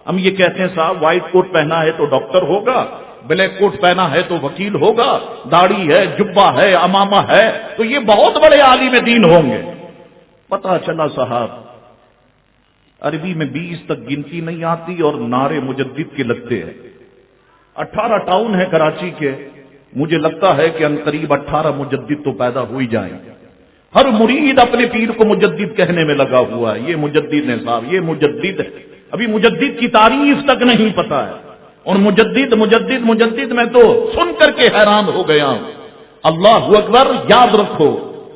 ہم یہ کہتے ہیں صاحب وائٹ کوٹ پہنا ہے تو ڈاکٹر ہوگا، بلیک کوٹ پہنا ہے تو وکیل ہوگا، داڑھی ہے، جبہ ہے، امامہ ہے تو یہ بہت بڑے عالم دین ہوں گے. پتہ چلا صاحب عربی میں 20 تک گنتی نہیں آتی اور نعرے مجدد کے لگتے ہیں. 18 ٹاؤن ہے کراچی کے، مجھے لگتا ہے کہ عنقریب 18 مجدد تو پیدا ہو ہی جائیں. ہر مرید اپنے پیر کو مجدد کہنے میں لگا ہوا ہے. یہ مجدد ہے صاحب، یہ مجدد ہے. ابھی مجدد کی تعریف تک نہیں پتا ہے. اور مجدد مجدد مجدد میں تو سن کر کے حیران ہو گیا ہوں. اللہ اکبر. یاد رکھو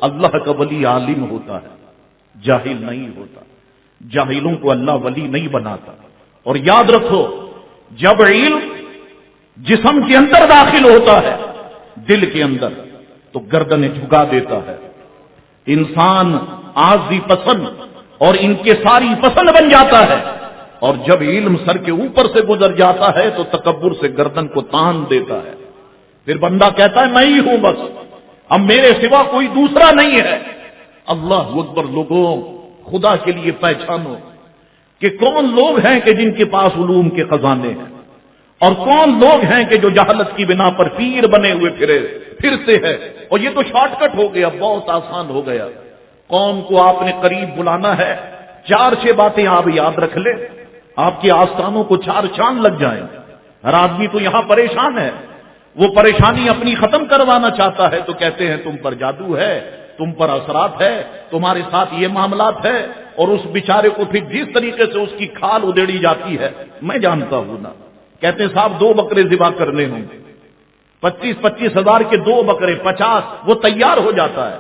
اللہ کا ولی عالم ہوتا ہے، جاہل نہیں ہوتا. جاہلوں کو اللہ ولی نہیں بناتا. اور یاد رکھو جب علم جسم کے اندر داخل ہوتا ہے، دل کے اندر، تو گردنیں جھکا دیتا ہے. انسان عاجزی پسند اور انکساری پسند بن جاتا ہے. اور جب علم سر کے اوپر سے گزر جاتا ہے تو تکبر سے گردن کو تان دیتا ہے. پھر بندہ کہتا ہے میں ہی ہوں بس، اب میرے سوا کوئی دوسرا نہیں ہے. اللہ اکبر. لوگوں خدا کے لیے پہچانو کہ کون لوگ ہیں کہ جن کے پاس علوم کے خزانے ہیں، اور کون لوگ ہیں کہ جو جہالت کی بنا پر پیر بنے ہوئے پھرتے ہیں. اور یہ تو شارٹ کٹ ہو گیا، بہت آسان ہو گیا. قوم کو آپ نے قریب بلانا ہے، 4-6 باتیں آپ یاد رکھ لیں، آپ کے آستانوں کو 4 چاند لگ جائیں. ہر آدمی تو یہاں پریشان ہے، وہ پریشانی اپنی ختم کروانا چاہتا ہے تو کہتے ہیں تم پر جادو ہے، تم پر اثرات ہے، تمہارے ساتھ یہ معاملات ہے. اور اس بیچارے کو پھر جس طریقے سے اس کی کھال ادھیڑی جاتی ہے میں جانتا ہوں نا. کہتے ہیں صاحب 2 بکرے ذبح کرنے ہوں گے، 25-25 ہزار کے 2 بکرے 50، وہ تیار ہو جاتا ہے.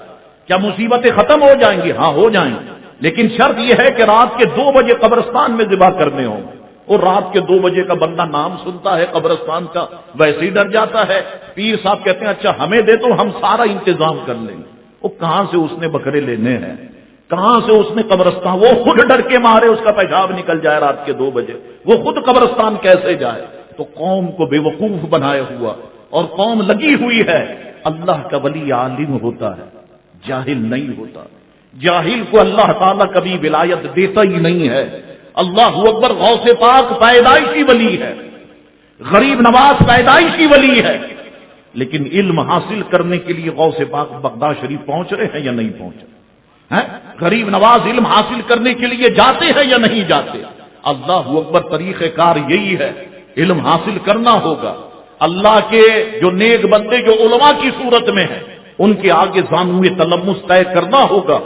کیا مصیبتیں ختم ہو جائیں گی؟ ہاں ہو جائیں گی، لیکن شرط یہ ہے کہ رات کے 2 بجے قبرستان میں ذبح کرنے ہوں. اور رات کے 2 بجے کا بندہ نام سنتا ہے قبرستان کا ویسے ہی ڈر جاتا ہے. پیر صاحب کہتے ہیں اچھا ہمیں دے تو ہم سارا انتظام کر لیں گے. وہ کہاں سے اس نے بکرے لینے ہیں، کہاں سے اس نے قبرستان، وہ خود ڈر کے مارے اس کا پیشاب نکل جائے رات کے 2 بجے، وہ خود قبرستان کیسے جائے؟ تو قوم کو بے وقوف بنائے ہوا، اور قوم لگی ہوئی ہے. اللہ کا ولی عالم ہوتا ہے، جاہل نہیں ہوتا. جاہل کو اللہ تعالیٰ کبھی ولایت دیتا ہی نہیں ہے. اللہ اکبر. غوث پاک پیدائشی ولی ہے، غریب نواز پیدائشی ولی ہے، لیکن علم حاصل کرنے کے لیے غوث پاک بغداد شریف پہنچ رہے ہیں یا نہیں پہنچ رہے ہیں؟ غریب نواز علم حاصل کرنے کے لیے جاتے ہیں یا نہیں جاتے؟ اللہ اکبر. طریقہ کار یہی ہے، علم حاصل کرنا ہوگا. اللہ کے جو نیک بندے جو علماء کی صورت میں ہیں ان کے آگے زانوئے تلمس طے کرنا ہوگا.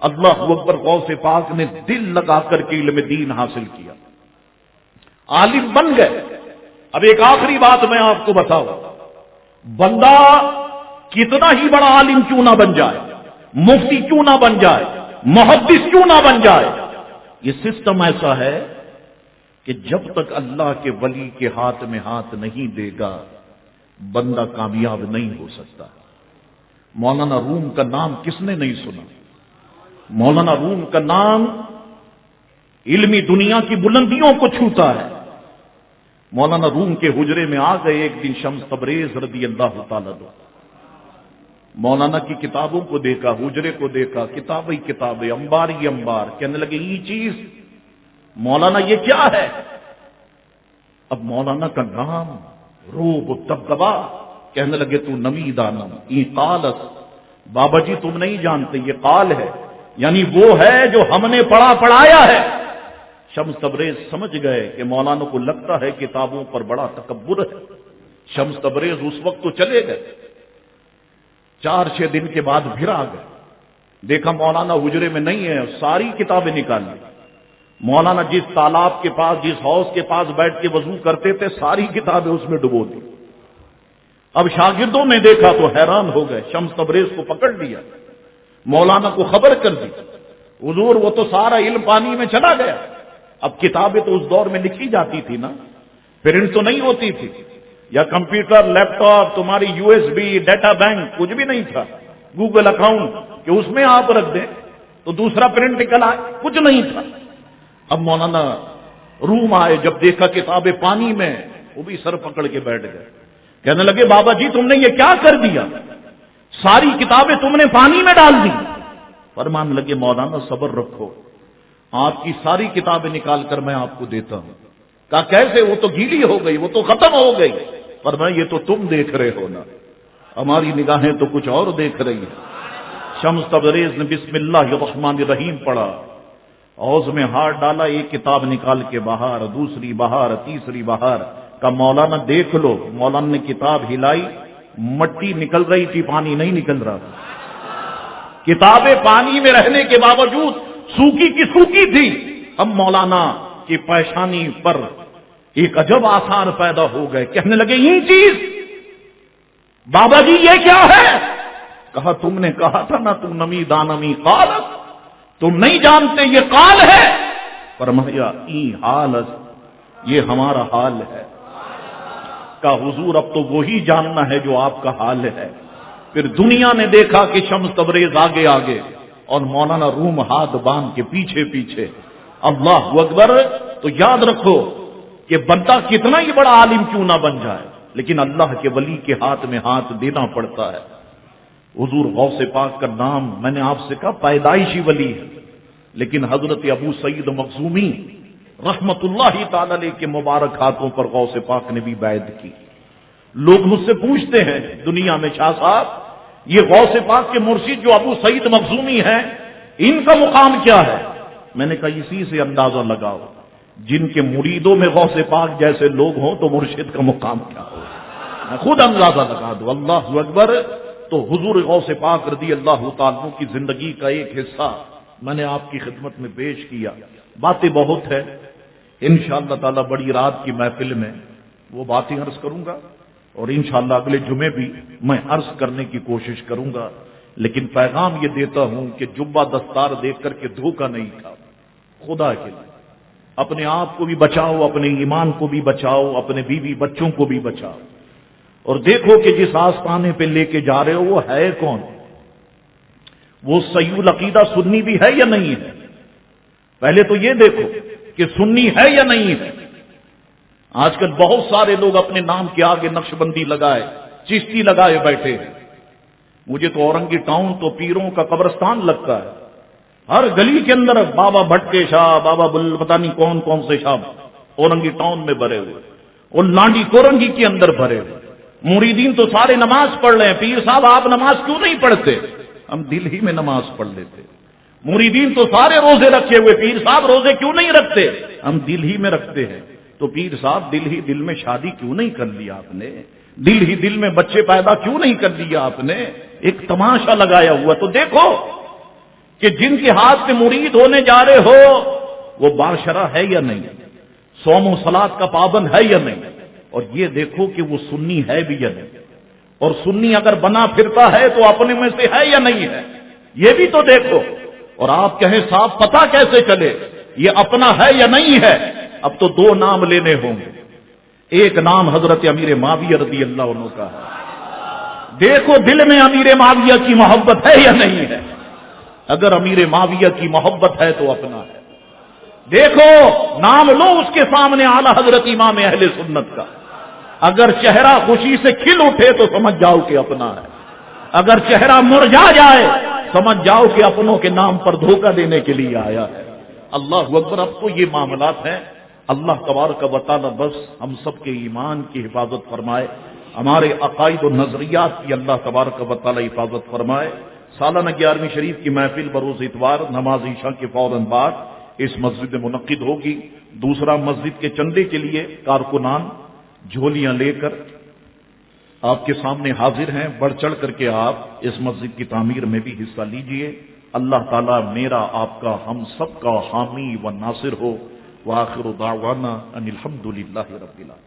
اللہ اکبر. غوث پاک نے دل لگا کر کے علم دین حاصل کیا، عالم بن گئے. اب ایک آخری بات میں آپ کو بتاؤں، بندہ کتنا ہی بڑا عالم کیوں نہ بن جائے، مفتی کیوں نہ بن جائے، محدث کیوں نہ بن جائے، یہ سسٹم ایسا ہے کہ جب تک اللہ کے ولی کے ہاتھ میں ہاتھ نہیں دے گا بندہ کامیاب نہیں ہو سکتا. مولانا روم کا نام کس نے نہیں سنا؟ مولانا روم کا نام علمی دنیا کی بلندیوں کو چھوتا ہے. مولانا روم کے حجرے میں آ گئے ایک دن شمس تبریز رضی اللہ تعالیٰ عنہ. مولانا کی کتابوں کو دیکھا، حجرے کو دیکھا، کتابیں کتابیں، انبار ہی انبار. کہنے لگے یہ چیز مولانا یہ کیا ہے؟ اب مولانا کا نام روب دبدبا. کہنے لگے تو نمی دانم ای قالت. بابا جی تم نہیں جانتے یہ قال ہے، یعنی وہ ہے جو ہم نے پڑھایا ہے. شمس تبریز سمجھ گئے کہ مولانا کو لگتا ہے کتابوں پر بڑا تکبر ہے. شمس تبریز اس وقت تو چلے گئے، 4-6 دن کے بعد پھر آ گئے. دیکھا مولانا حجرے میں نہیں ہے، ساری کتابیں نکالی. مولانا جس تالاب کے پاس، جس حوض کے پاس بیٹھ کے وضو کرتے تھے ساری کتابیں اس میں ڈبو دی. اب شاگردوں نے دیکھا تو حیران ہو گئے. شمس تبریز کو پکڑ لیا، مولانا کو خبر کر دی. حضور وہ تو سارا علم پانی میں چلا گیا. اب کتابیں تو اس دور میں لکھی جاتی تھی نا، پرنٹ تو نہیں ہوتی تھی، یا کمپیوٹر، لیپ ٹاپ، تمہاری USB ڈیٹا بینک کچھ بھی نہیں تھا، گوگل اکاؤنٹ کہ اس میں آپ رکھ دیں تو دوسرا پرنٹ نکل آئے، کچھ نہیں تھا۔ اب مولانا روم آئے، جب دیکھا کتابیں پانی میں، وہ بھی سر پکڑ کے بیٹھ گئے، کہنے لگے بابا جی تم نے یہ کیا کر دیا، ساری کتابیں تم نے پانی میں ڈال دی۔ فرمان لگے مولانا صبر رکھو، آپ کی ساری کتابیں نکال کر میں آپ کو دیتا ہوں۔ کہا کیسے؟ وہ تو گیلی ہو گئی، وہ تو ختم ہو گئی۔ فرمایا یہ تو تم دیکھ رہے ہو نا، ہماری نگاہیں تو کچھ اور دیکھ رہی ہیں۔ شمس تبریز نے بسم اللہ الرحمن الرحیم پڑھا، حوض میں ہاتھ ڈالا، ایک کتاب نکال کے باہر، دوسری باہر، تیسری باہر۔ کہا مولانا دیکھ لو۔ مولانا نے کتاب ہلائی، مٹی نکل رہی تھی، پانی نہیں نکل رہا تھا۔ کتابیں پانی میں رہنے کے باوجود سوکھی کی سوکھی تھی۔ اب مولانا کی پیشانی پر ایک عجب آثار پیدا ہو گئے، کہنے لگے یہ چیز بابا جی یہ کیا ہے؟ کہا تم نے کہا تھا نا تم نمی دانمی قالت، تم نہیں جانتے یہ قال ہے۔ فرمایا ای حالت، یہ ہمارا حال ہے۔ کہا حضور اب تو وہی جاننا ہے جو آپ کا حال ہے۔ پھر دنیا نے دیکھا کہ شمس تبریز آگے آگے اور مولانا روم ہاتھ باندھ کے پیچھے پیچھے۔ اللہ اکبر۔ تو یاد رکھو کہ بندہ کتنا ہی بڑا عالم کیوں نہ بن جائے، لیکن اللہ کے ولی کے ہاتھ میں ہاتھ دینا پڑتا ہے۔ حضور غوث پاک کا نام میں نے آپ سے کہا پیدائشی ولی ہے، لیکن حضرت ابو سعید مخزومی رحمت اللہ تعالی علیہ کے مبارک ہاتھوں پر غوث پاک نے بھی بیعت کی۔ لوگ مجھ سے پوچھتے ہیں دنیا میں شاہ صاحب یہ غوث پاک کے مرشد جو ابو سعید مخزومی ہیں ان کا مقام کیا ہے؟ میں نے کہا اسی سے اندازہ لگاؤ، جن کے مریدوں میں غوث پاک جیسے لوگ ہوں تو مرشد کا مقام کیا ہو، میں خود اندازہ لگا دوں۔ اللہ اکبر۔ تو حضور غوث پاک رضی اللہ تعالیٰ عنہ کی زندگی کا ایک حصہ میں نے آپ کی خدمت میں پیش کیا۔ باتیں بہت ہے، انشاءاللہ تعالی بڑی رات کی محفل میں وہ باتیں عرض کروں گا، اور انشاءاللہ اگلے جمعے بھی میں عرض کرنے کی کوشش کروں گا، لیکن پیغام یہ دیتا ہوں کہ جبہ دستار دیکھ کر کے دھوکہ نہیں کھاؤ، خدا کے لیے اپنے آپ کو بھی بچاؤ، اپنے ایمان کو بھی بچاؤ، اپنے بیوی بچوں کو بھی بچاؤ، اور دیکھو کہ جس آستانے پہ لے کے جا رہے ہو وہ ہے کون، وہ صحیح العقیدہ سنی بھی ہے یا نہیں ہے۔ پہلے تو یہ دیکھو کہ سنی ہے یا نہیں ہے۔ آج کل بہت سارے لوگ اپنے نام کے آگے نقش بندی لگائے، چشتی لگائے بیٹھے ہیں۔ مجھے تو اورنگی ٹاؤن تو پیروں کا قبرستان لگتا ہے، ہر گلی کے اندر بابا بھٹکے شاہ، بابا پتہ نہیں کون کون سے شاہ اورنگی ٹاؤن میں بھرے ہوئے، اور لانڈی کورنگی کے اندر بھرے ہوئے۔ مریدین تو سارے نماز پڑھ رہے ہیں، پیر صاحب آپ نماز کیوں نہیں پڑھتے؟ ہم دل ہی میں نماز پڑھ لیتے۔ مریدین تو سارے روزے رکھے ہوئے، پیر صاحب روزے کیوں نہیں رکھتے؟ ہم دل ہی میں رکھتے ہیں۔ تو پیر صاحب دل ہی دل میں شادی کیوں نہیں کر لیا آپ نے؟ دل ہی دل میں بچے پیدا کیوں نہیں کر لیا آپ نے؟ ایک تماشا لگایا ہوا تو دیکھو کہ جن کے ہاتھ سے مرید ہونے جا رہے ہو وہ بارشرہ ہے یا نہیں، صوم و صلات کا پابند ہے یا نہیں، اور یہ دیکھو کہ وہ سنی ہے بھی یا نہیں، اور سنی اگر بنا پھرتا ہے تو اپنے میں سے ہے یا نہیں ہے، یہ بھی تو دیکھو۔ اور آپ کہیں صاحب پتہ کیسے چلے یہ اپنا ہے یا نہیں ہے؟ اب تو دو نام لینے ہوں گے، ایک نام حضرت امیر معاویہ رضی اللہ عنہ کا ہے، دیکھو دل میں امیر معاویہ کی محبت ہے یا نہیں ہے، اگر امیر معاویہ کی محبت ہے تو اپنا ہے۔ دیکھو نام لو اس کے سامنے اعلی حضرت امام اہل سنت کا، اگر چہرہ خوشی سے کھل اٹھے تو سمجھ جاؤ کہ اپنا ہے، اگر چہرہ مرجھا جائے سمجھ جاؤ کہ اپنوں کے نام پر دھوکہ دینے کے لیے آیا ہے۔ اللہ اکبر۔ اب تو یہ معاملات ہیں، اللہ تبارک و تعالی بس ہم سب کے ایمان کی حفاظت فرمائے، ہمارے عقائد و نظریات کی اللہ تبارک و تعالی حفاظت فرمائے۔ سالانہ 11ویں شریف کی محفل بروز اتوار نماز عشاء کے فوراً بعد اس مسجد میں منعقد ہوگی۔ دوسرا مسجد کے چندے کے لیے کارکنان جھولیاں لے کر آپ کے سامنے حاضر ہیں، بڑھ چڑھ کر کے آپ اس مسجد کی تعمیر میں بھی حصہ لیجئے۔ اللہ تعالیٰ میرا آپ کا ہم سب کا حامی و ناصر ہو۔ وآخر دعوانا ان الحمد للہ رب العالمین۔